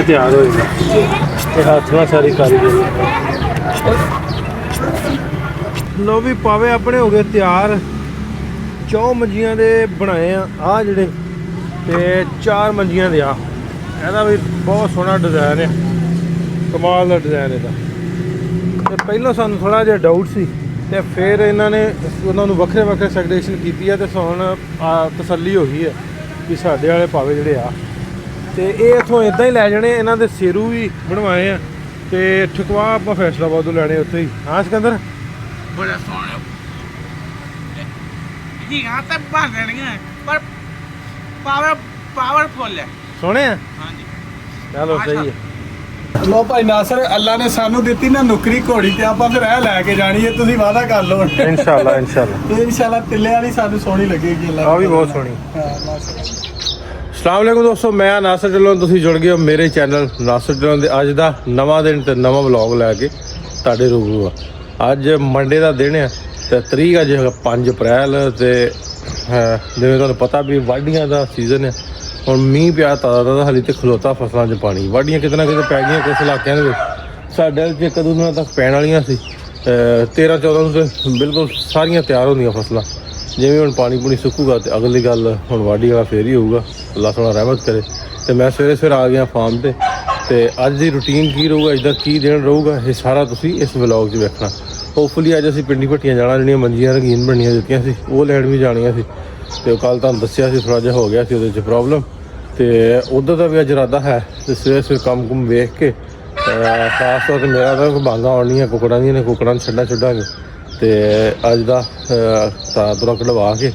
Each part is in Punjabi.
ਤਿਆਰ ਹੋਏਗਾ ਤੇ ਹੱਥ ਨਾਲ ਸਾਰੀ ਕਾਰੀਗਰੀ। ਲੋ ਵੀ ਪਾਵੇ ਆਪਣੇ ਹੋ ਗਏ ਤਿਆਰ। 4 ਮੰਜੀਆਂ ਦੇ ਬਣਾਏ ਆ ਜਿਹੜੇ, ਤੇ 4 ਮੰਜੀਆਂ ਦੇ ਆ। ਇਹਦਾ ਵੀ ਬਹੁਤ ਸੋਹਣਾ ਡਿਜ਼ਾਈਨ ਹੈ, ਕਮਾਲ ਦਾ ਡਿਜ਼ਾਈਨ ਇਹਦਾ। ਤੇ ਪਹਿਲਾਂ ਸਾਨੂੰ ਥੋੜ੍ਹਾ ਜਿਹਾ ਡਾਊਟ ਸੀ, ਤੇ ਫਿਰ ਇਹਨਾਂ ਨੇ ਉਹਨਾਂ ਨੂੰ ਵੱਖਰੇ ਵੱਖਰੇ ਸੈਗਰੇਸ਼ਨ ਕੀਤੀ ਹੈ, ਤੇ ਹੁਣ ਤਸੱਲੀ ਹੋ ਗਈ ਹੈ ਕਿ ਸਾਡੇ ਵਾਲੇ ਪਾਵੇ ਜਿਹੜੇ ਆ ਤੇ ਇਹ ਇੱਥੋਂ ਇੱਦਾਂ ਹੀ ਲੈ ਜਾਣੇ। ਇਹਨਾਂ ਦੇ ਸਿਰੂ ਵੀ ਬਣਵਾਏ ਆ, ਤੇ ਠਕਵਾ ਆਪਾਂ ਫੈਸਲਾਬਾਦ ਤੋਂ ਲੈਣੇ ਉੱਥੇ ਹੀ। ਹਾਂ ਸਿਕੰਦਰ, ਬੜਾ ਸੋਹਣਾ ਜੀ। ਹਾਂ ਤਾਂ ਬਣ ਰਹੀਆਂ ਪਰ ਪਾਵਰਫੁਲ ਹੈ, ਸੋਹਣੇ ਆ। ਹਾਂਜੀ ਚਲੋ ਸਹੀ ਹੈ। ਲੋ ਭਾਈ ਨਾਸਰ, ਅੱਲਾ ਨੇ ਸਾਨੂੰ ਦਿੱਤੀ ਨਾ ਨੁਕਰੀ ਘੋੜੀ, ਤੇ ਆਪਾਂ ਫਿਰ ਇਹ ਲੈ ਕੇ ਜਾਣੀ ਹੈ। ਤੁਸੀਂ ਵਾਅਦਾ ਕਰ ਲਓ ਇਨਸ਼ਾਅੱਲਾ ਇਨਸ਼ਾਅੱਲਾ। ਇਨਸ਼ਾਅੱਲਾ ਤਿੱਲੇ ਵਾਲੀ ਸਾਨੂੰ ਸੋਹਣੀ ਲੱਗੇਗੀ। ਅੱਲਾ ਆ ਵੀ ਬਹੁਤ ਸੋਹਣੀ। ਅਸਲਾਮ ਵਾਲੇਕੁਮ ਦੋਸਤੋ, ਮੈਂ ਨਾਸਰ ਢਿੱਲੋਂ। ਤੁਸੀਂ ਜੁੜ ਗਏ ਹੋ ਮੇਰੇ ਚੈਨਲ ਨਾਸਰ ਢਿੱਲੋਂ ਦੇ। ਅੱਜ ਦਾ ਨਵਾਂ ਦਿਨ ਤੇ ਨਵਾਂ ਵਲੌਗ ਲੈ ਕੇ ਤੁਹਾਡੇ ਰੂਬਰੂ ਆ। ਅੱਜ ਮੰਡੇ ਦਾ ਦਿਨ ਹੈ ਤੇ ਤਰੀਕ ਅੱਜ ਹੈਗਾ 5 ਅਪ੍ਰੈਲ। ਤੇ ਜਿਵੇਂ ਤੁਹਾਨੂੰ ਪਤਾ ਵੀ ਵਾਢੀਆਂ ਦਾ ਸੀਜ਼ਨ ਹੈ। ਹੁਣ ਮੀਂਹ ਪਿਆ ਤਾਜ਼ਾ ਹਾਲੇ ਤੇ ਖਲੋਤਾ ਫਸਲਾਂ 'ਚ ਪਾਣੀ। ਵਾਢੀਆਂ ਕਿਤੇ ਨਾ ਕਿਤੇ ਪੈ ਗਈਆਂ ਕੁਛ ਇਲਾਕਿਆਂ ਦੇ ਵਿੱਚ। ਸਾਡੇ 'ਚ 1-2 ਦਿਨਾਂ ਤੱਕ ਪੈਣ ਵਾਲੀਆਂ ਸੀ। 13-14 ਨੂੰ ਤੇ ਬਿਲਕੁਲ ਸਾਰੀਆਂ ਤਿਆਰ ਹੁੰਦੀਆਂ ਫਸਲਾਂ। ਜਿਵੇਂ ਹੁਣ ਪਾਣੀ ਪੂਣੀ ਸੁੱਕੂਗਾ ਤੇ ਅਗਲੀ ਗੱਲ ਹੁਣ ਵਾਢੀ ਵਾਲਾ ਫੇਰ ਹੀ ਹੋਊਗਾ, ਅੱਲਾ ਸੋਹਣਾ ਰਹਿਮਤ ਕਰੇ। ਤੇ ਮੈਂ ਸਵੇਰੇ ਆ ਗਿਆ ਫਾਰਮ ਤੇ ਅੱਜ ਦੀ ਰੂਟੀਨ ਕੀ ਰਹੂਗਾ, ਅੱਜ ਦਾ ਕੀ ਦਿਨ ਰਹੂਗਾ, ਇਹ ਸਾਰਾ ਤੁਸੀਂ ਇਸ ਵਲੌਗ 'ਚ ਵੇਖਣਾ। ਹੋਪਫੁਲੀ ਅੱਜ ਅਸੀਂ ਪਿੰਡੀ ਭੱਟੀਆਂ ਜਾਣਾ, ਜਿਹੜੀਆਂ ਮੰਜੀਆਂ ਰੰਗੀਨ ਬਣੀਆਂ ਦਿੱਤੀਆਂ ਸੀ ਉਹ ਲੈਣ ਵੀ ਜਾਣੀਆਂ ਸੀ। ਤੇ ਉਹ ਕੱਲ੍ਹ ਤੁਹਾਨੂੰ ਦੱਸਿਆ ਸੀ ਥੋੜ੍ਹਾ ਜਿਹਾ ਹੋ ਗਿਆ ਸੀ ਉਹਦੇ 'ਚ ਪ੍ਰੋਬਲਮ। ਤੇ ਉੱਧਰ ਦਾ ਵੀ ਅੱਜ ਇਰਾਦਾ ਹੈ ਤੇ ਸਵੇਰੇ ਕੰਮ ਕੁਮ ਵੇਖ ਕੇ, ਖਾਸ ਤੌਰ 'ਤੇ ਮੇਰਾ ਤਾਂ ਬਾਂਗਾਂ ਆਉਣੀਆਂ ਕੁੱਕੜਾਂ ਦੀਆਂ ਨੇ, ਕੁੱਕੜਾਂ ਨੂੰ ਛੱਡਾਂਗੇ। ਤੇ ਅੱਜ ਦਾ ਤੁਰਾ ਕਢਵਾ ਕੇ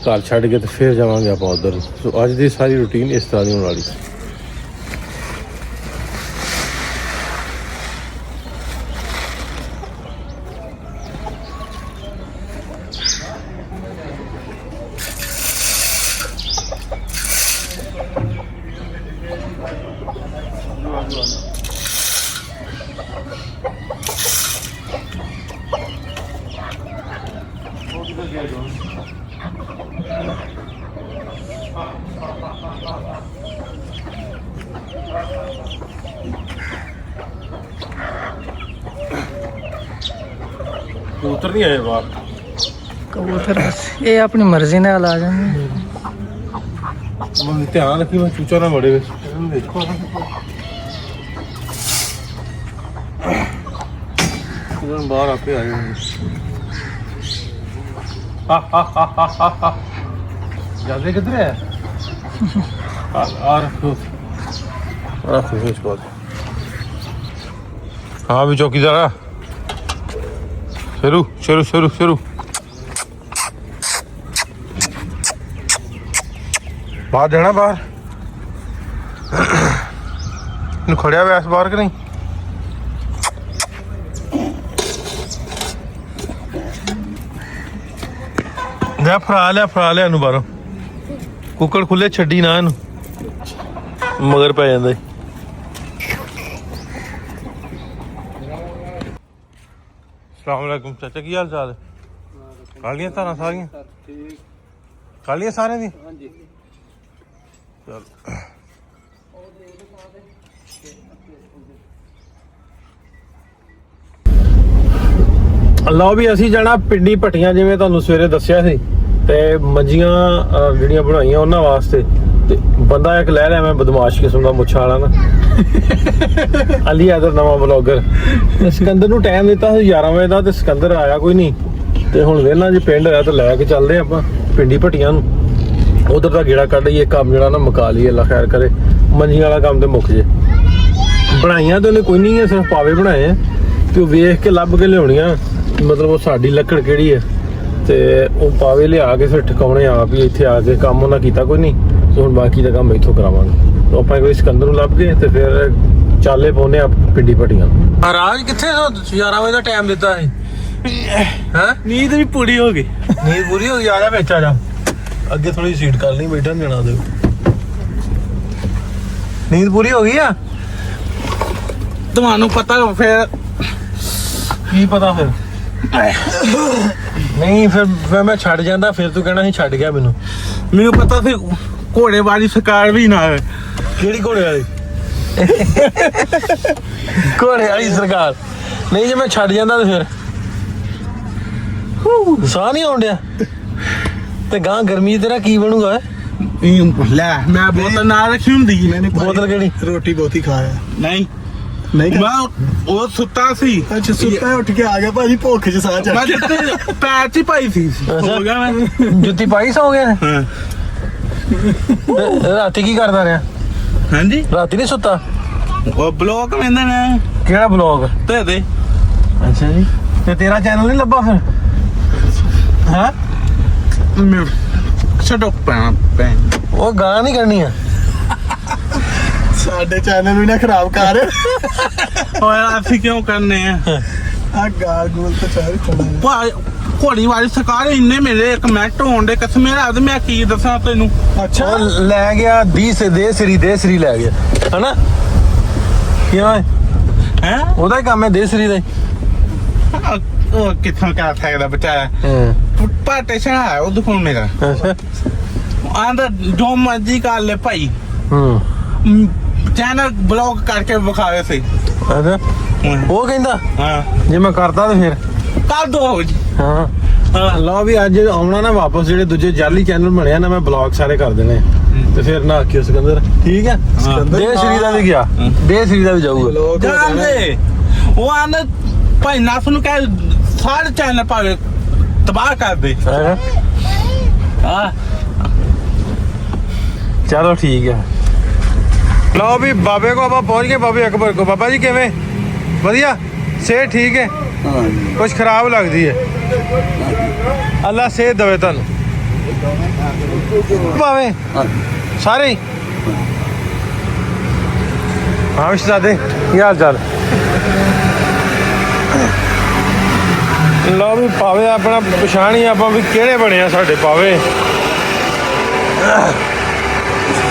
ਘਰ ਛੱਡ ਕੇ ਤੇ ਫਿਰ ਜਾਵਾਂਗੇ ਆਪਾਂ ਉੱਧਰ। ਸੋ ਅੱਜ ਦੀ ਸਾਰੀ ਰੂਟੀਨ ਇਸ ਤਰ੍ਹਾਂ ਦੀ ਹੋਣ ਵਾਲੀ। ਕਬੂਤਰ ਨਹੀਂ ਆਏ ਬਾਹਰ। ਕਬੂਤਰ ਇਹ ਆਪਣੀ ਮਰਜ਼ੀ ਨਾਲ ਆ ਜਾਂਦੇ। ਮੈਂ ਧਿਆਨ ਰੱਖੀ ਮੈਂ ਚੂਚਾ ਨਾ ਵੜੇ ਵਿੱਚ। ਦੇਖੋ ਇਹਨਾਂ ਬਾਹਰ ਆਪੇ ਆ ਜਾਣਗੇ। ਜਾਂਦੇ ਕਿੱਧਰ ਹੈ? ਆ ਰੱਖੋ ਇਸ ਬਾਤ। ਹਾਂ ਵੀ ਚੌਕੀਦਾਰ ਆ। ਸ਼ੁਰੂ ਬਾਹਰ ਜਾਣਾ। ਬਾਹਰ ਨੂੰ ਖੜਿਆ ਵੈਸ ਬਾਹਰ ਕਿ ਨਹੀਂ? ਜਾ ਫਰਾ ਲਿਆ ਇਹਨੂੰ ਬਾਹਰੋਂ। ਕੁੱਕੜ ਖੁੱਲੇ ਛੱਡੀ ਨਾ ਇਹਨੂੰ, ਮਗਰ ਪੈ ਜਾਂਦਾ। ਅਸਲਾਮ ਵਾਲੇਕੁਮ ਚਾਚਾ, ਕੀ ਹਾਲ ਚਾਲ ਹੈ? ਖਾ ਲੀਆਂ ਧਾਰਾਂ ਸਾਰੀਆਂ? ਖਾ ਲੀਆਂ ਸਾਰਿਆਂ ਦੀ? ਹਾਂਜੀ ਚਲ। ਲਓ ਵੀ ਅਸੀਂ ਜਾਣਾ ਪਿੰਡੀ ਭੱਟੀਆਂ, ਜਿਵੇਂ ਤੁਹਾਨੂੰ ਸਵੇਰੇ ਦੱਸਿਆ ਸੀ। ਤੇ ਮੰਜੀਆਂ ਜਿਹੜੀਆਂ ਬਣਾਈਆਂ ਉਹਨਾਂ ਵਾਸਤੇ। ਤੇ ਬੰਦਾ ਇੱਕ ਲੈ ਲਿਆ ਮੈਂ, ਬਦਮਾਸ਼ ਕਿਸਮ ਦਾ, ਮੁੱਛਾਂ ਵਾਲਾ ਨਾ, ਅਲੀ ਆਦਰ ਨਵਾਂ ਬਲੌਗਰ। ਸਿਕੰਦਰ ਨੂੰ ਟਾਈਮ ਦਿੱਤਾ ਸੀ 11 ਵਜੇ ਦਾ, ਤੇ ਸਿਕੰਦਰ ਆਇਆ ਕੋਈ ਨਹੀਂ। ਤੇ ਹੁਣ ਵੇਖਣਾ ਜੇ ਪਿੰਡ ਹੋਇਆ ਤਾਂ ਲੈ ਕੇ ਚੱਲਦੇ ਆਪਾਂ ਪਿੰਡੀ ਭੱਟੀਆਂ ਨੂੰ। ਉਧਰ ਦਾ ਗੇੜਾ ਕੱਢ ਲਈਏ, ਕੰਮ ਜਿਹੜਾ ਨਾ ਮੁਕਾ ਲਈਏ, ਅੱਲਾ ਖੈਰ ਕਰੇ। ਮੰਜੀਆਂ ਵਾਲਾ ਕੰਮ ਤੇ ਮੁੱਕ ਜੇ। ਬਣਾਈਆਂ ਤੇ ਉਹਨੇ ਕੋਈ ਨਹੀਂ ਹੈ, ਸਿਰਫ ਪਾਵੇ ਬਣਾਏ ਆ। ਤੇ ਉਹ ਵੇਖ ਕੇ ਲੱਭ ਕੇ ਲਿਆਉਣੀਆਂ, ਮਤਲਬ ਉਹ ਸਾਡੀ ਲੱਕੜ ਕਿਹੜੀ ਹੈ। ਤੇ ਉਹ ਪਾਵੇ ਲਿਆ ਕੇ ਫਿਰ ਠਿਕਾਉਣੇ ਆਪ ਹੀ। ਇੱਥੇ ਆ ਕੇ ਕੰਮ ਉਹਨਾਂ ਕੀਤਾ ਕੋਈ ਨਹੀਂ, ਤੇ ਹੁਣ ਬਾਕੀ ਦਾ ਕੰਮ ਇੱਥੋਂ ਕਰਾਵਾਂਗੇ। ਆਪਾਂ ਕੋਈ ਸਿਕੰਦਰ ਨੂੰ ਲੱਭ ਗਏ ਤੇ ਫਿਰ ਚਾਲੇ ਪਾਉਨੇ ਆ ਪਿੰਡੀ ਭੱਟੀਆਂ। ਮਹਾਰਾਜ ਕਿੱਥੇ 11 ਵਜੇ ਦਾ ਟਾਈਮ ਦਿੱਤਾ ਸੀ? ਹਾਂ ਨੀਂਦ ਵੀ ਪੂਰੀ ਹੋ ਗਈ। ਨੀਂਦ ਪੂਰੀ ਹੋ ਗਈ? ਆ ਜਾ ਵਿੱਚ ਆ ਜਾ, ਅੱਗੇ ਥੋੜੀ ਸੀਟ ਕਰ ਲਈ, ਬੈਠਾ ਨਹੀਂ ਜਾਣਾ ਉਹਦੇ। ਨੀਂਦ ਪੂਰੀ ਹੋ ਗਈ ਆ? ਤੁਹਾਨੂੰ ਪਤਾ ਫਿਰ ਕੀ ਪਤਾ ਫਿਰ? ਨਹੀਂ ਫਿਰ ਮੈਂ ਛੱਡ ਜਾਂਦਾ, ਫਿਰ ਤੂੰ ਕਹਿਣਾ ਸੀ ਛੱਡ ਗਿਆ ਮੈਨੂੰ ਪਤਾ ਸੀ ਘੋੜੇ ਵਾਲੀ ਸਰਕਾਰ ਵੀ ਨਾ। ਕਿਹੜੀ ਘੋੜੇ ਵਾਲੀ? ਘੋੜੇ ਵਾਲੀ ਸਰਕਾਰ ਨਹੀਂ ਜੇ ਮੈਂ ਛੱਡ ਜਾਂਦਾ ਤੇ ਫਿਰ ਸਾਹ ਨਹੀਂ ਆਉਣ ਡਿਆ ਤੇ ਗਾਂ ਗਰਮੀ ਤੇਰਾ ਕੀ ਬਣੂਗਾ ਲੈ ਮੈਂ ਬੋਤਲ ਨਾਲ ਰੱਖੀ ਹੁੰਦੀ ਬੋਤਲ ਕਿਹੜੀ ਰੋਟੀ ਬਹੁਤੀ ਖਾਇਆ ਨਹੀਂ ਨਹੀਂ ਮੈਂ ਉਹ ਸੁੱਤਾ ਸੀ ਅੱਛਾ ਸੁੱਤਾ ਉੱਠ ਕੇ ਆ ਗਿਆ ਭਾਜੀ ਭੁੱਖ ਚ ਸਾਹ ਚੜ ਮੈਂ ਜਿੱਤੇ ਪੈਰ 'ਚ ਹੀ ਪਾਈ ਸੀ ਹੋ ਗਿਆ ਮੈਂ ਜੁੱਤੀ ਪਾਈ ਸੌ ਗਿਆ ਨੇ ਹਾਂ ਰਾਤੀ ਕੀ ਕਰਦਾ ਰਿਹਾ ਹਾਂਜੀ ਰਾਤੀ ਨਹੀਂ ਸੁੱਤਾ ਉਹ ਬਲੌਕ ਵੇਂਦੇ ਨੇ ਕਿਹੜਾ ਬਲੌਗ ਤੇ ਦੇ ਅੱਛਾ ਜੀ ਤੇ ਤੇਰਾ ਚੈਨਲ ਨਹੀਂ ਲੱਭਾ ਫਿਰ ਹਾਂ ਮੈਂ ਛੱਡੋ ਪੈਣ ਉਹ ਗਾਂ ਨਹੀਂ ਕਰਨੀ ਆ ਸਾਡੇ ਚੈਨਲ ਵੀ ਨਾ ਖਰਾਬ ਕਰ ਓਏ ਅਸੀਂ ਕਿਉਂ ਕਰਨੇ ਆ ਆ ਗਾਲ ਗੋਲ ਤੇ ਚਾਹ ਚੜਾ ਘੋੜੀ ਵਾਲੀ ਸਰਕਾਰ ਇੰਨੇ ਮੇਰੇ ਕਮੈਂਟ ਹੋਣ ਦੇ ਕਸਮ ਮੇਰਾ ਅੱਜ ਮੈਂ ਕੀ ਦੱਸਾਂ ਤੈਨੂੰ ਅੱਛਾ ਉਹ ਲੈ ਗਿਆ ਦੇ ਸ੍ਰੀ ਲੈ ਗਿਆ ਹਨਾ ਕਿਉਂ ਹੈ ਉਹਦਾ ਹੀ ਕੰਮ ਹੈ ਦੇ ਸ੍ਰੀ ਦਾ ਉਹ ਕਿੱਥੋਂ ਕਰ ਸਕਦਾ ਬਚਾਇਆ ਪਾਟੇ ਸ਼ਾ ਉਹ ਦੁਕਾਨ ਮੇਰਾ ਅੱਛਾ ਆਂਦਾ ਜੋ ਮਰਜੀ ਕਰ ਲੈ ਭਾਈ ਚੈਨਲ ਬਲੌਗ ਕਰਕੇ ਵਿਖਾਵੇ ਸੀ ਅੱਛਾ ਉਹ ਕਹਿੰਦਾ ਹਾਂ ਜੇ ਮੈਂ ਕਰਦਾ ਤੇ ਫਿਰ ਕਰ ਦੋ ਜੀ ਹਾਂ ਲਓ ਵੀ ਅੱਜ ਆਉਣਾ ਨਾ ਵਾਪਸ ਜਿਹੜੇ ਦੂਜੇ ਜਾਲੀ ਚੈਨਲ ਬਣਿਆ ਨਾ ਮੈਂ ਬਲੌਗ ਸਾਰੇ ਕਰ ਦੇਣੇ ਤੇ ਫਿਰ ਨਾ ਆਖਿਓ ਸਿਕੰਦਰ ਠੀਕ ਹੈ ਦੇ ਸ੍ਰੀ ਦਾ ਵੀ ਗਿਆ ਦੇ ਸ੍ਰੀ ਦਾ ਵੀ ਜਾਊਗਾ ਜਾਣਦੇ ਉਹ ਆਂਦਾ ਭਾਈ ਨਾਸ ਨੂੰ ਕਹਿ ਸਾਰੇ ਚੈਨਲ ਭਾਵੇਂ ਤਬਾਹ ਕਰ ਦੇ ਹਾਂ ਚਲੋ ਠੀਕ ਹੈ ਲਓ ਵੀ ਬਾਬੇ ਕੋ ਆਪਾਂ ਪਹੁੰਚ ਗਏ ਬਾਬੇ ਅਕਬਰ ਕੋ ਬਾਬਾ ਜੀ ਕਿਵੇਂ ਵਧੀਆ ਸਿਹਤ ਠੀਕ ਹੈ ਕੁਛ ਖਰਾਬ ਲੱਗਦੀ ਹੈ ਅੱਲਾ ਸਿਹਤ ਦੇਵੇ ਤੁਹਾਨੂੰ ਭਾਵੇਂ ਸਾਰੇ ਹੀ ਹਾਂ ਵਿਸ਼ਦਾਦੇ ਕੀ ਹਾਲ ਚਾਲ ਲਓ ਵੀ ਪਾਵੇ ਆਪਣਾ ਪਛਾਣ ਹੀ ਆਪਾਂ ਵੀ ਕਿਹੜੇ ਬਣੇ ਆ ਸਾਡੇ ਪਾਵੇ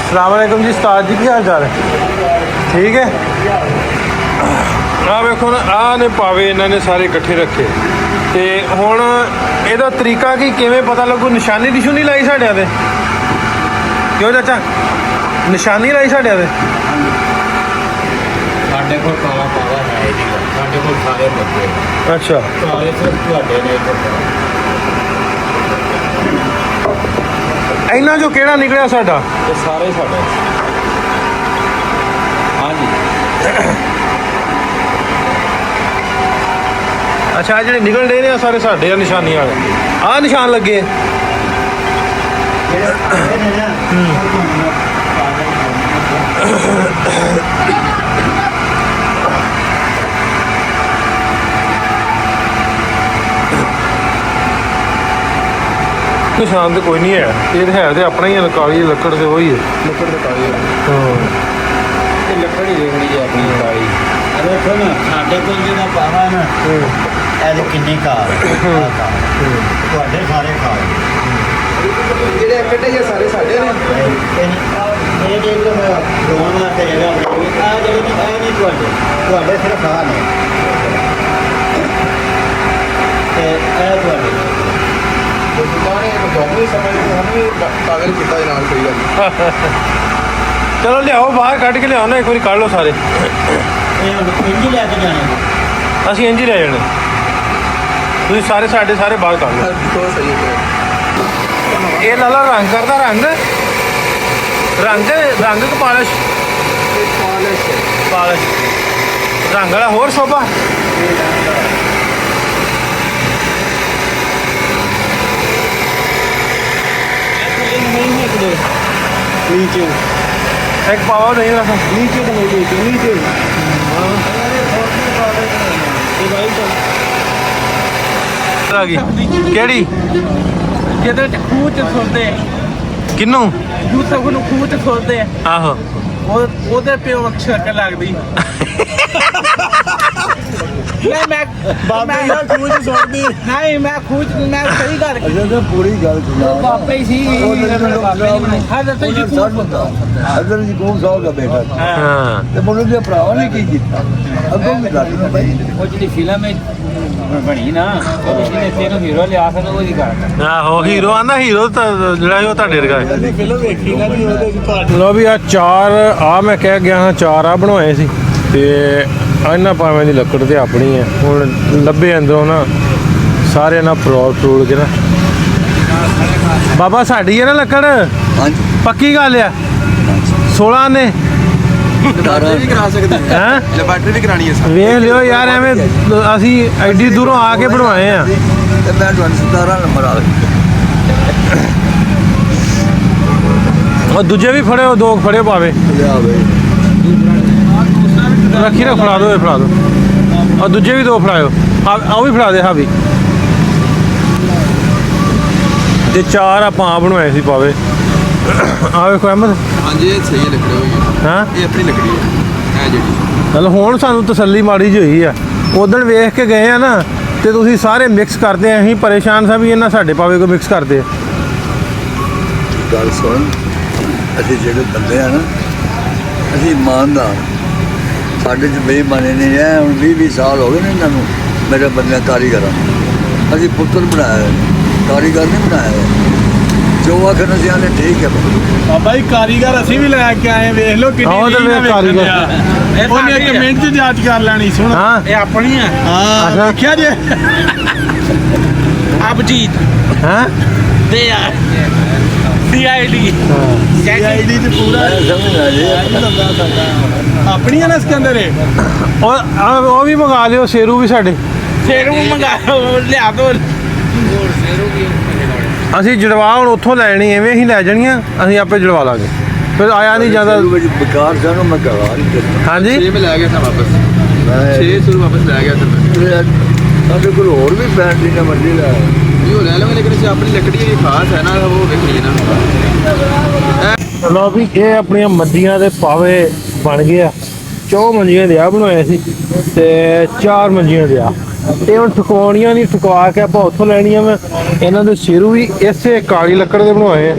ਸਲਾਮ ਅਲੈਕੁਮ ਜੀ ਉਸਤਾਦ ਜੀ ਕੀ ਹਾਲ ਚਾਲ ਹੈ ਠੀਕ ਹੈ ਆ ਵੇਖੋ ਨਾ ਆ ਨੇ ਪਾਵੇ ਇਹਨਾਂ ਨੇ ਸਾਰੇ ਇਕੱਠੇ ਰੱਖੇ ਤੇ ਹੁਣ ਇਹਦਾ ਤਰੀਕਾ ਕੀ ਕਿਵੇਂ ਪਤਾ ਲੱਗੂ ਨਿਸ਼ਾਨੀ ਨਿਸ਼ੂਨੀ ਲਾਈ ਸਾਡਿਆਂ ਤੇ ਕਿਉਂ ਚਾਚਾ ਨਿਸ਼ਾਨੀ ਲਾਈ ਸਾਡਿਆਂ ਤੇ ਸਾਡੇ ਕੋਲ ਕਾਲਾ ਪਾਵਾ ਹੈ ਜੀ ਸਾਡੇ ਕੋਲ ਸਾਰੇ ਬੱਚੇ ਅੱਛਾ ਸਾਰੇ ਸਿਰਫ ਤੁਹਾਡੇ ਨੇ ਇਹਨਾਂ ਚੋਂ ਕਿਹੜਾ ਨਿਕਲਿਆ ਸਾਡਾ ਇਹ ਸਾਰੇ ਸਾਡੇ ਹਾਂਜੀ ਅੱਛਾ ਆਹ ਜਿਹੜੇ ਨਿਕਲ ਰਹੇ ਨੇ ਆ ਸਾਰੇ ਸਾਡੇ ਆ ਨਿਸ਼ਾਨੀ ਵਾਲੇ ਆਹ ਨਿਸ਼ਾਨ ਲੱਗੇ ਨਿਸ਼ਾਨ ਤੇ ਕੋਈ ਨਹੀਂ ਹੈ ਇਹ ਤਾਂ ਹੈ ਤੇ ਆਪਣਾ ਹੀ ਹੈ ਕਾਲੀ ਲੱਕੜ ਤੇ ਉਹੀ ਹੈ ਲੱਕੜ ਦੇ ਕਾਲੀ ਹਾਂ ਇਹ ਲੱਕੜ ਹੀ ਦੇਖਣੀ ਜੀ ਆਪਣੀ ਕਾਲੀ ਅਰੇ ਸੁਣ ਸਾਡੇ ਕੋਲ ਜਿਹੜਾ ਪਾਵਾ ਨਾ ਇਹਦੇ ਕਿੰਨੇ ਕਾਰ ਤੁਹਾਡੇ ਸਾਰੇ ਕਾਰ ਜਿਹੜੇ ਇਕੱਠੇ ਹੀ ਸਾਰੇ ਸਾਡੇ ਨੇ ਇਹ ਜਿਹੜੇ ਦੋਵਾਂ ਵਾਸਤੇ ਜਗ੍ਹਾ ਬਣਾਈ ਆ ਜਿਹੜੇ ਇਹ ਨਹੀਂ ਤੁਹਾਡੇ ਸਿਰਫ ਆ ਨੇ ਤੇ ਇਹ ਤੁਹਾਡੇ ਚਲੋ ਲਿਆਓ ਬਾਹਰ ਕੱਢ ਕੇ ਲਿਆਓ ਨਾ ਇੱਕ ਵਾਰੀ ਕੱਢ ਲਓ ਸਾਰੇ ਇਹ ਹੁਣ ਇੰਜੀ ਲੈ ਕੇ ਜਾਣੇ ਅਸੀਂ ਇੰਝ ਹੀ ਲੈ ਜਾਣੇ ਤੁਸੀਂ ਸਾਰੇ ਸਾਡੇ ਸਾਰੇ ਬਾਹਰ ਕੱਢ ਲਓ ਇਹ ਲਾਲਾ ਰੰਗ ਕਰਦਾ ਰੰਗ ਕਿ ਪਾਲਿਸ਼ ਰੰਗ ਵਾਲਾ ਹੋਰ ਸ਼ੋਭਾ नीचे ਇੱਕ ਪਾਵਾ ਨਹੀਂ ਰਖਾ नीचे तो नीचे ਆ ਗਈ ਕਿਹੜੀ ਜਿਹਦੇ ਚ ਖੂਹ ਚ ਸੁੱਟਦੇ ਕਿੰਨੂੰ ਯੂਸਫ ਨੂੰ ਖੂਹ ਚ ਸੁੱਟਦੇ ਆ ਆਹੋ ਉਹਦੇ ਪਿਓ ਅਕਸ਼ਰ ਲੱਗਦੀ ਨਹੀਂ ਮੈਂ ਬਾਬੇ ਯਾਰ ਖੂਹ ਚ ਸੁੱਟਦੀ ਨਹੀਂ ਮੈਂ ਖੂਹ ਚ ਮੈਂ ਸਹੀ ਗੱਲ ਅਜੇ ਤਾਂ ਪੂਰੀ ਗੱਲ ਸੁਣਾ ਬਾਪੇ ਹੀ ਸੀ ਹਾਂ ਦੱਸੋ ਜੀ ਅਦਰ ਜੀ ਕੋਲ ਸਾਹਿਬ ਦਾ ਬੇਟਾ ਹਾਂ ਤੇ ਮੈਨੂੰ ਦੇ ਭਰਾਵਾਂ ਨੇ ਕੀ ਕੀਤਾ ਅੱਗੋਂ ਵੀ ਗੱਲ ਉਹ ਜਿਹੜੀ ਫਿਲਮ ਹੈ ਬਣੀ ਨਾ ਜਿਹਨੇ ਤੈਨੂੰ ਹੀਰੋ ਲਿਆ ਸਕਦਾ ਉਹਦੀ ਗੱਲ ਆਹੋ ਹੀਰੋ ਆਂਦਾ ਹੀਰੋ ਤਾਂ ਜਿਹੜਾ ਸੀ ਉਹ ਤੁਹਾਡੇ ਵਰਗਾ ਹੈ। ਇਹਨੇ ਫਿਲਮ ਵੇਖੀ ਨਾ ਜੀ ਉਹਦੇ ਵਿੱਚ ਤੁਹਾਡੇ ਲੋ ਵੀ ਆ ਚਾਰ ਆ ਮੈਂ ਕਹਿ ਗਿਆ ਹਾਂ ਚਾਰ ਆ ਬਣਵਾਏ ਸੀ ਤੇ ਇਹਨਾਂ ਭਾਵੇਂ ਦੀ ਲੱਕੜ ਤੇ ਆਪਣੀ ਹੈ ਹੁਣ ਲੱਭੇ ਅੰਦਰੋਂ ਨਾ ਸਾਰੇ ਨਾ ਫਰੋਲ ਕੇ ਨਾ ਬਾਬਾ ਸਾਡੀ ਹੈ ਨਾ ਲੱਕੜ ਹਾਂਜੀ ਪੱਕੀ ਗੱਲ ਆ 16 ਨੇ ਲੈਬਾਰਟਰੀ ਵੀ ਕਰਾ ਸਕਦੇ ਹੈ ਲੈਬਾਰਟਰੀ ਵੀ ਕਰਾਣੀ ਹੈ ਵੇਖ ਲਿਓ ਯਾਰ ਐਵੇਂ ਅਸੀਂ ਐਡੀ ਦੂਰੋਂ ਆ ਕੇ ਬਣਵਾਏ ਆ ਤੇ ਮੈਂ ਤੁਹਾਨੂੰ 17 ਨੰਬਰ ਆ ਉਹ ਦੂਜੇ ਵੀ ਫੜਿਓ ਦੋ ਫੜਿਓ ਪਾਵੇ ਲਿਆ ਬਈ ਰੱਖੀ ਨਾ ਫੜਾ ਦਿਓ ਇਹ ਫੜਾ ਦਿਓ ਉਹ ਦੂਜੇ ਵੀ ਦੋ ਫੜਾਇਓ ਆ ਵੀ ਫੜਾ ਦੇ ਹਾਂ ਵੀ ਤੇ ਚਾਰ ਆਪਾਂ ਬਣਵਾਏ ਸੀ ਪਾਵੇ ਆ ਵੇਖੋ ਅਹਿਮਦ ਹਾਂਜੀ ਇਹ ਸਹੀ ਲੱਕੜੀ ਹੋਈ ਹਾਂ ਇਹ ਆਪਣੀ ਲੱਕੜੀ ਹੈ ਇਹ ਜਿਹੜੀ ਚਲੋ ਹੁਣ ਸਾਨੂੰ ਤਸੱਲੀ ਮਾੜੀ ਜਿਹੀ ਹੋਈ ਆ ਉਦੋਂ ਵੇਖ ਕੇ ਗਏ ਆ ਨਾ ਤੇ ਤੁਸੀਂ ਸਾਰੇ ਮਿਕਸ ਕਰਦੇ ਆ ਅਸੀਂ ਪਰੇਸ਼ਾਨ ਸਾਂ ਵੀ ਇਹਨਾਂ ਸਾਡੇ ਪਾਵੇ ਕੋ ਮਿਕਸ ਕਰਦੇ ਆ ਗੱਲ ਸੁਣ ਅਸੀਂ ਜਿਹੜੇ ਬੰਦੇ ਆ ਨਾ ਅਸੀਂ ਇਮਾਨਦਾਰ ਸਾਡੇ ਚ ਬੇਈਮਾਨੀ ਨਹੀਂ ਹੈ ਹੁਣ 20 ਸਾਲ ਹੋ ਗਏ ਨੇ ਇਹਨਾਂ ਨੂੰ ਮੇਰੇ ਬੰਦੇ ਕਾਰੀਗਰਾਂ ਅਸੀਂ ਪੁੱਤਰ ਬਣਾਇਆ ਕਾਰੀਗਰ ਨਹੀਂ ਬਣਾਇਆ ਜੋ ਆਖਣ ਅਸੀਂ ਆਨੇ ਠੀਕ ਹੈ ਬਾਬਾ ਜੀ ਕਾਰੀਗਰ ਅਸੀਂ ਵੀ ਲੈ ਕੇ ਆਏ ਵੇਖ ਲਓ ਆਹੋ ਤੇ ਕਿੰਨੀ ਵੇਖ ਕਾਰੀਗਰ। ਉਹਨੇ ਇੱਕ ਮਿੰਟ 'ਚ ਜਾਂਚ ਕਰ ਲੈਣੀ ਸੁਣ ਹਾਂ ਇਹ ਆਪਣੀ ਆ ਹਾਂ ਅੱਛਾ। ਦੇਖਿਆ ਜੇ ਅਭਜੀਤ ਹਾਂ ਦੇ ਆ ਸੀਆਈਡੀ ਆਈਡੀ 'ਚ ਪੂਰਾ ਸਮਝ ਆ ਜੀ ਆਪਣੀ ਆ ਨਾ ਸਿਕੰਦਰ ਇਹ ਉਹ ਵੀ ਮੰਗਾ ਲਿਓ ਸੇਰੂ ਵੀ ਸਾਡੇ ਸ਼ੇਰੂ ਮੰਗਾ ਲਿਆ ਦੋ ਅਸੀਂ ਜੜਵਾ ਹੁਣ ਉੱਥੋਂ ਲੈਣੀ ਐਵੇਂ ਹੀ ਲੈ ਜਾਣੀਆਂ ਅਸੀਂ ਆਪੇ ਜੜਵਾ ਲਾਂਗੇ ਫਿਰ ਆਇਆ ਨਹੀਂ ਜਾਂਦਾ ਬਕਾਰ ਸਾਨੂੰ ਮੈਂ ਕਰਵਾ ਨਹੀਂ ਦਿੱਤਾ ਹਾਂਜੀ ਮੈਂ ਲੈ ਗਿਆ था वापस 600 वापस ਲੈ ਗਿਆ था ਸਾਡੇ ਕੋਲ ਹੋਰ ਵੀ ਬੈਟਰੀ ਨਾ ਮਰਜ਼ੀ ਲੈ ਇਹ ਲੈ ਲਵਾਂਗੇ ਲੇਕਿਨ ਅਸੀਂ ਆਪਣੀ ਲੱਕੜੀ ਦੀ ਖਾਸ ਹੈ ਨਾ ਉਹ ਵੇਖਣੀ ਹੈ ਨਾ ਲੋ ਵੀ ਇਹ ਆਪਣੀਆਂ ਮੰਜੀਆਂ ਦੇ ਪਾਵੇ ਬਣ ਗਏ ਆ 4 ਮੰਜੀਆਂ ਦੇ ਆ ਬਣਾਏ ਸੀ ਤੇ 4 ਮੰਜੀਆਂ ਦੇ ਆ ਤੇ ਹੁਣ ਠਕਵਾਉਣੀਆਂ ਨਹੀਂ ਠਕਵਾ ਕੇ ਆਪਾਂ ਉੱਥੋਂ ਲੈਣੀਆਂ ਵਾ ਇਹਨਾਂ ਦੇ ਸਿਰੂ ਵੀ ਇਸੇ ਕਾਲੀ ਲੱਕੜ ਦੇ ਬਣਵਾਏ ਆ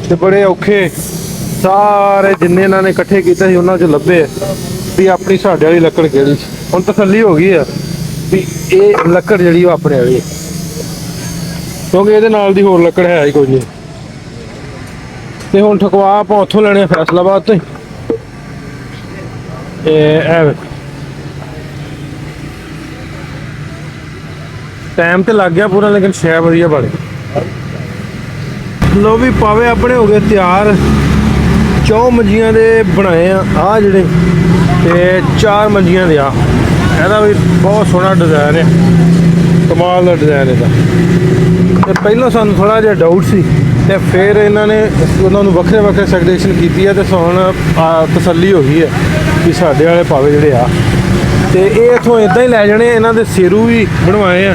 ਤੇ ਬੜੇ ਔਖੇ ਸਾਰੇ ਜਿੰਨੇ ਇਹਨਾਂ ਨੇ ਇਕੱਠੇ ਕੀਤੇ ਸੀ ਉਹਨਾਂ 'ਚ ਲੱਭੇ ਵੀ ਆਪਣੀ ਸਾਡੇ ਵਾਲੀ ਲੱਕੜ ਕਿਹੜੀ ਸੀ ਹੁਣ ਤਸੱਲੀ ਹੋ ਗਈ ਆ ਵੀ ਇਹ ਲੱਕੜ ਜਿਹੜੀ ਉਹ ਆਪਣੇ ਵਾਲੀ ਹੈ ਕਿਉਂਕਿ ਇਹਦੇ ਨਾਲ ਦੀ ਹੋਰ ਲੱਕੜ ਹੈ ਹੀ ਕੋਈ ਨਹੀਂ ਤੇ ਹੁਣ ਠਕਵਾ ਆਪਾਂ ਉੱਥੋਂ ਲੈਣੇ ਆ ਫੈਸਲਾਬਾਦ ਤੋਂ ਇਹ ਟਾਈਮ ਤੇ ਲੱਗ ਗਿਆ ਪੂਰਾ ਲੇਕਿਨ ਸ਼ੈ ਵਧੀਆ ਬਣ ਲੋ ਵੀ ਪਾਵੇ ਆਪਣੇ ਹੋ ਗਏ ਤਿਆਰ 4 ਮੰਜੀਆਂ ਦੇ ਬਣਾਏ ਆ ਜਿਹੜੇ ਤੇ 4 ਮੰਜੀਆਂ ਦੇ ਆ ਇਹਦਾ ਵੀ ਬਹੁਤ ਸੋਹਣਾ ਡਿਜ਼ਾਈਨ ਹੈ ਕਮਾਲ ਦਾ ਡਿਜ਼ਾਈਨ ਇਹਦਾ ਤੇ ਪਹਿਲਾਂ ਸਾਨੂੰ ਥੋੜਾ ਜਿਹਾ ਡਾਊਟ ਸੀ ਤੇ ਫਿਰ ਇਹਨਾਂ ਨੇ ਉਹਨਾਂ ਨੂੰ ਵੱਖਰੇ ਵੱਖਰੇ ਸੈਗਰੇਸ਼ਨ ਕੀਤੀ ਹੈ ਤੇ ਹੁਣ ਤਸੱਲੀ ਹੋ ਗਈ ਹੈ ਕਿ ਸਾਡੇ ਵਾਲੇ ਪਾਵੇ ਜਿਹੜੇ ਆ ਤੇ ਇਹ ਇਥੋਂ ਇਦਾਂ ਹੀ ਲੈ ਜਾਣੇ ਇਹਨਾਂ ਦੇ ਸਿਰੂ ਵੀ ਬਣਵਾਏ ਆ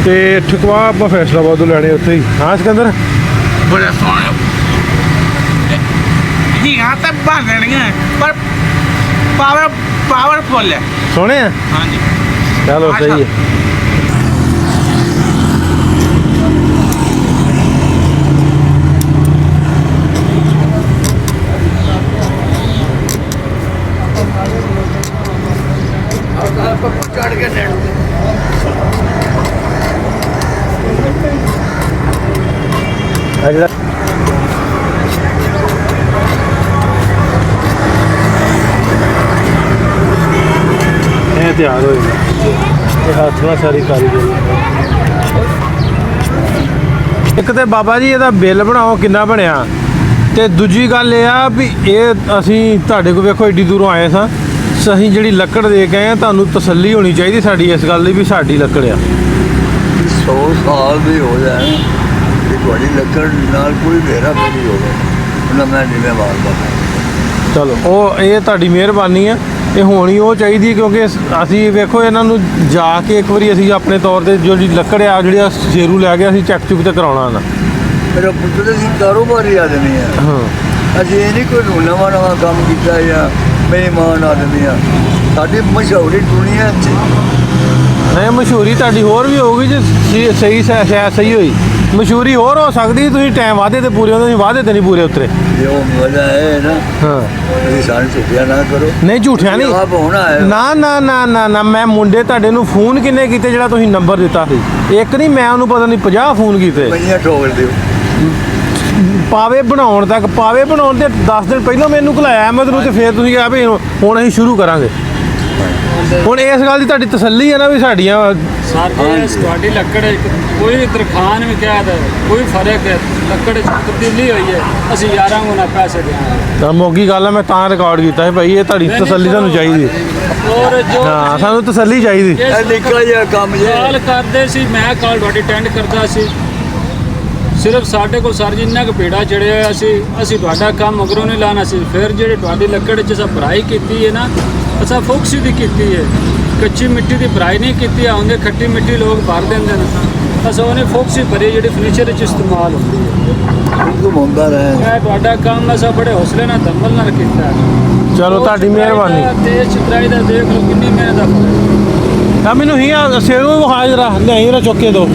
ਤੇ ਠਕਵਾ ਆਪਾਂ ਫੈਸਲਾਬਾਦ ਤੋਂ ਲੈਣੇ ਉੱਥੇ ਹੀ ਹਾਂ ਸਿਕੰਦਰ ਬੜਾ ਸੋਹਣਾ ਹੀਗਾ ਤਾਂ ਬਾਗਣੀਆਂ ਪਰ ਪਾਵਰਫੁਲ ਹੈ ਸੋਹਣੇ ਆ ਹਾਂਜੀ ਚਲੋ ਸਹੀ ਹੈ ਚੜ ਕੇ ਨੇੜ ਆ ਜਿਹੜਾ ਇਹ ਤਿਆਰ ਹੋਈ ਇਹ ਹੱਥ ਨਾਲ ਸਾਰੀ ਕਾਰੀਗਰੀ ਇੱਕ ਤੇ ਬਾਬਾ ਜੀ ਇਹਦਾ ਬਿੱਲ ਬਣਾਓ ਕਿੰਨਾ ਬਣਿਆ ਤੇ ਦੂਜੀ ਗੱਲ ਇਹ ਆ ਵੀ ਇਹ ਅਸੀਂ ਤੁਹਾਡੇ ਕੋਲ ਵੇਖੋ ਏਡੀ ਦੂਰੋਂ ਆਏ ਸਾਂ ਅਸੀਂ ਜਿਹੜੀ ਲੱਕੜ ਦੇ ਕੇ ਆਏ ਆ ਤੁਹਾਨੂੰ ਤਸੱਲੀ ਹੋਣੀ ਚਾਹੀਦੀ ਸਾਡੀ ਇਸ ਗੱਲ ਦੀ ਵੀ ਸਾਡੀ ਲੱਕੜ ਆ 100 ਸਾਲ ਵੀ ਹੋ ਜਾਏ ਕਿ ਤੁਹਾਡੀ ਲੱਕੜ ਨਾਲ ਕੋਈ ਮੇਰਾ ਨਹੀਂ ਹੋਵੇ ਉਹਨਾਂ ਮੈਂ ਜਿਵੇਂ ਮਾਰਦਾ ਚਲੋ ਉਹ ਇਹ ਤੁਹਾਡੀ ਮਿਹਰਬਾਨੀ ਆ ਇਹ ਹੋਣੀ ਉਹ ਚਾਹੀਦੀ ਕਿਉਂਕਿ ਅਸੀਂ ਵੇਖੋ ਇਹਨਾਂ ਨੂੰ ਜਾ ਕੇ ਇੱਕ ਵਾਰੀ ਅਸੀਂ ਆਪਣੇ ਤੌਰ ਤੇ ਜਿਹੜੀ ਲੱਕੜ ਆ ਜਿਹੜੀ ਸ਼ੇਰੂ ਲੈ ਕੇ ਅਸੀਂ ਚੈੱਕ ਚੁੱਕ ਤੇ ਕਰਾਉਣਾ ਨਾ ਮੇਰਾ ਪੁੱਤਰ ਅਸੀਂ ਕਾਰੋਬਾਰੀ ਆਦਮੀ ਆ ਹਾਂ ਅਸੀਂ ਇਹ ਨਹੀਂ ਕੋਈ ਨਵਾਂ ਕੰਮ ਕੀਤਾ ਜਾਂ ਬੇਈਮਾਨ ਆਦਮੀ ਆ ਸਾਡੀ ਮਸ਼ਹੂਰੀ ਦੁਨੀਆ 'ਚ ਨਹੀਂ ਮਸ਼ਹੂਰੀ ਤੁਹਾਡੀ ਹੋਰ ਵੀ ਹੋਊਗੀ ਜੇ ਸਹੀ ਸ਼ਾਇਦ ਸਹੀ ਹੋਈ ਮਸ਼ਹੂਰੀ ਹੋਰ ਹੋ ਸਕਦੀ, ਤੁਸੀਂ ਟਾਈਮ ਵਾਅਦੇ ਤੇ ਪੂਰੇ ਹੁੰਦੇ, ਤੁਸੀਂ ਵਾਅਦੇ ਤੇ ਨਹੀਂ ਪੂਰੇ ਉਤਰੇ। ਜੇ ਉਹ ਵਜ੍ਹਾ ਹੈ ਨਾ, ਹਾਂ ਤੁਸੀਂ ਸਾਨੂੰ ਝੁੱਟਿਆ ਨਾ ਕਰੋ। ਨਹੀਂ ਝੂਠਿਆ ਨਹੀਂ, ਆਪ ਹੋਣਾ ਹੈ। ਨਾ ਨਾ ਨਾ ਨਾ ਨਾ, ਮੈਂ ਮੁੰਡੇ ਤੁਹਾਡੇ ਨੂੰ ਫੋਨ ਕਿੰਨੇ ਕੀਤੇ ਜਿਹੜਾ ਤੁਸੀਂ ਨੰਬਰ ਦਿੱਤਾ ਸੀ? ਇੱਕ ਨਹੀਂ, ਮੈਂ ਉਹਨੂੰ ਪਤਾ ਨਹੀਂ 50 ਫੋਨ ਕੀਤੇ। ਪਈਆਂ ਠੋਕ ਦਿਓ। ਪਾਵੇ ਬਣਾਉਣ ਤੱਕ, ਪਾਵੇ ਬਣਾਉਣ ਤੇ 10 ਦਿਨ ਪਹਿਲਾਂ ਮੈਨੂੰ ਘਲਾਇਆ ਅਹਿਮਦ ਨੂੰ, ਤੇ ਫਿਰ ਤੁਸੀਂ ਕਿਹਾ ਵੀ ਹੁਣ ਅਸੀਂ ਸ਼ੁਰੂ ਕਰਾਂਗੇ। ਹੁਣ ਇਸ ਗੱਲ ਦੀ ਤੁਹਾਡੀ ਤਸੱਲੀ ਹੈ ਨਾ ਵੀ ਸਾਡੀਆਂ ਸਰ ਜੀ ਤੁਹਾਡੀ ਲੱਕੜ ਕੋਈ ਤਰਖਾਨ ਵੀ ਕਹਿ ਦੇ ਕੋਈ ਫਰਕ ਹੈ, ਲੱਕੜ 'ਚ ਤਬਦੀਲੀ ਹੋਈ ਹੈ, ਅਸੀਂ 11 ਗੁਣਾ ਪੈਸੇ ਦਿਆਂਗੇ। ਤਾਂ ਮੋਗੀ ਗੱਲ ਹੈ, ਮੈਂ ਤਾਂ ਰਿਕਾਰਡ ਕੀਤਾ ਸੀ ਭਾਈ, ਇਹ ਤੁਹਾਡੀ ਤਸੱਲੀ ਤੁਹਾਨੂੰ ਚਾਹੀਦੀ। ਔਰ ਜੋ ਹਾਂ ਸਾਨੂੰ ਤਸੱਲੀ ਚਾਹੀਦੀ। ਇਹ ਨਿੱਕਾ ਜਿਹਾ ਕੰਮ ਜੇ ਕਾਲ ਕਰਦੇ ਸੀ, ਮੈਂ ਕਾਲ ਤੁਹਾਡੀ ਅਟੈਂਡ ਕਰਦਾ ਸੀ, ਸਿਰਫ ਸਾਡੇ ਕੋਲ ਸਰ ਜੀ ਇੰਨਾ ਕੁ ਪੇੜਾ ਚੜਿਆ ਹੋਇਆ ਸੀ, ਅਸੀਂ ਤੁਹਾਡਾ ਕੰਮ ਮਗਰੋਂ ਨਹੀਂ ਲਾਣਾ ਸੀ। ਫਿਰ ਜਿਹੜੇ ਤੁਹਾਡੀ ਲੱਕੜ 'ਚ ਅਸਾਂ ਭਰਾਈ ਕੀਤੀ ਹੈ ਨਾ, ਅਸਾਂ ਫੋਕਸੀ ਦੀ ਕੀਤੀ ਹੈ, ਕੱਚੀ ਮਿੱਟੀ ਦੀ ਭਰਾਈ ਨਹੀਂ ਕੀਤੀ। ਆਉਂਦੇ ਖੱਟੀ ਮਿੱਟੀ ਲੋਕ ਭਰ ਦਿੰਦੇ ਨੇ, ਅਸਾਂ ਉਹਨੇ ਫੋਕਸੀ ਭਰੀ ਜਿਹੜੀ ਫਰਨੀਚਰ 'ਚ ਇਸਤੇਮਾਲ ਹੁੰਦੀ ਹੈ। ਘੁੰਮਾਉਂਦਾ ਰਹੇ। ਇਹ ਤੁਹਾਡਾ ਕੰਮ ਅਸਾਂ ਬੜੇ ਹੌਸਲੇ ਨਾਲ ਦਮਲ ਨਾਲ ਕੀਤਾ ਹੈ। ਚਲੋ ਤੁਹਾਡੀ ਮਿਹਰਬਾਨੀ। ਤੇ ਚਤਰਾਈ ਦਾ ਦੇਖ ਲਓ ਕਿੰਨੀ ਮਿਹਨਤ ਦਾ ਫਰਕ ਹੈ। ਤਾਂ ਮੈਨੂੰ ਹੀ ਸੇਰੂ ਹਾਜ਼ਰਾ ਲਿਆਈ ਰਾ ਚੁੱਕੇ ਦੋ।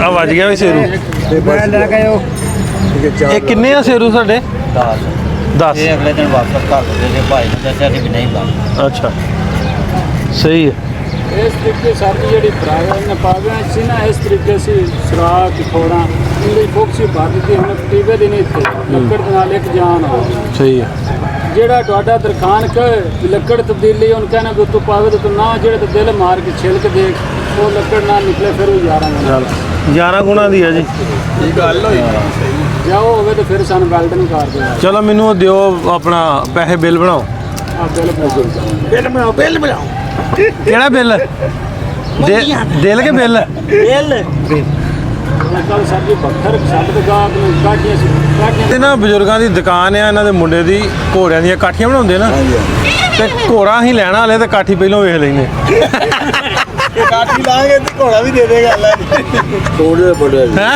ਆ ਵੱਜ ਗਿਆ ਵੀ ਸੇਰੂ। ਇਹ ਕਿੰਨੇ ਆ ਸੇਰੂ ਸਾਡੇ? 10। ਇਹ ਅਗਲੇ ਦਿਨ ਵਾਪਸ ਕਰ ਦਿੰਦੇ ਜੇ ਭਾਈ ਨੇ ਦੱਸਿਆ ਸੀ ਵੀ ਨਹੀਂ ਬਣਦਾ। ਅੱਛਾ ਸਹੀ ਹੈ। ਇਸ ਤਰੀਕੇ ਸਾਡੀ ਜਿਹੜੀ ਭਰਾਵਾਂ ਨੇ ਪਾਗਾਂ ਸੀ ਨਾ, ਇਸ ਤਰੀਕੇ ਸੀ ਸਰਾਖ ਥੋੜਾ ਇਹਦੀ ਫੋਕਸੀ ਭਰ ਦਿੱਤੀ। ਹੁਣ ਟੀਵੇ ਦੀ ਨਹੀਂ ਤੇ ਲੱਕੜ ਦੇ ਨਾਲ ਇੱਕ ਜਾਨ ਹੋ। ਸਹੀ ਹੈ। ਜਿਹੜਾ ਤੁਹਾਡਾ ਦਰਖਾਨ ਕਹੇ ਲੱਕੜ ਤਬਦੀਲੀ ਉਹਨ ਕਹਿਣਾ ਵੀ ਤੂੰ ਪਾਵੇ ਤੇ ਤੂੰ ਨਾ, ਜਿਹੜੇ ਤੇ ਦਿਲ ਮਾਰ ਕੇ ਛਿਲਕ ਦੇਖ ਉਹ ਲੱਕੜ ਨਾ ਨਿਕਲੇ, ਫਿਰ ਉਹ 11 ਗੁਣਾ। 11 ਗੁਣਾ ਦੀ ਹੈ ਜੀ ਇਹ ਗੱਲ ਹੋਈ ਜਾਓ ਹੋਵੇ ਤੇ ਫਿਰ ਸਾਨੂੰ ਵੈਲਡਨ ਕਰ ਦਿਓ। ਚਲੋ ਮੈਨੂੰ ਉਹ ਦਿਓ ਆਪਣਾ ਪੈਸੇ ਬਿੱਲ ਬਣਾਓ। ਆ ਬਿੱਲ ਬਣਾਓ। ਕਿਹੜਾ ਬਿੱਲ? ਦਿਲ ਕੇ ਬਿੱਲ? ਕੱਲ ਸਾਡੀ ਪੱਥਰ ਛੱਡ ਦੇ ਗਾਹਕ ਨੂੰ ਕਾਟੀਆਂ ਸੀ, ਕਾਟੀਆਂ ਇਹਨਾਂ ਬਜ਼ੁਰਗਾਂ ਦੀ ਦੁਕਾਨ ਆ, ਇਹਨਾਂ ਦੇ ਮੁੰਡੇ ਦੀ ਘੋੜਿਆਂ ਦੀਆਂ ਕਾਠੀਆਂ ਬਣਾਉਂਦੇ ਨਾ, ਤੇ ਘੋੜਾ ਅਸੀਂ ਲੈਣਾ ਹਲੇ ਤੇ ਕਾਠੀ ਪਹਿਲਾਂ ਵੇਖ ਲੈਨੇ। ਕਾਠੀ ਲਾਂਗੇ ਤੇ ਘੋੜਾ ਵੀ ਦੇ ਦੇਗਾ ਅੱਲਾ ਜੀ। ਥੋੜੇ ਬੜੇ ਹੈ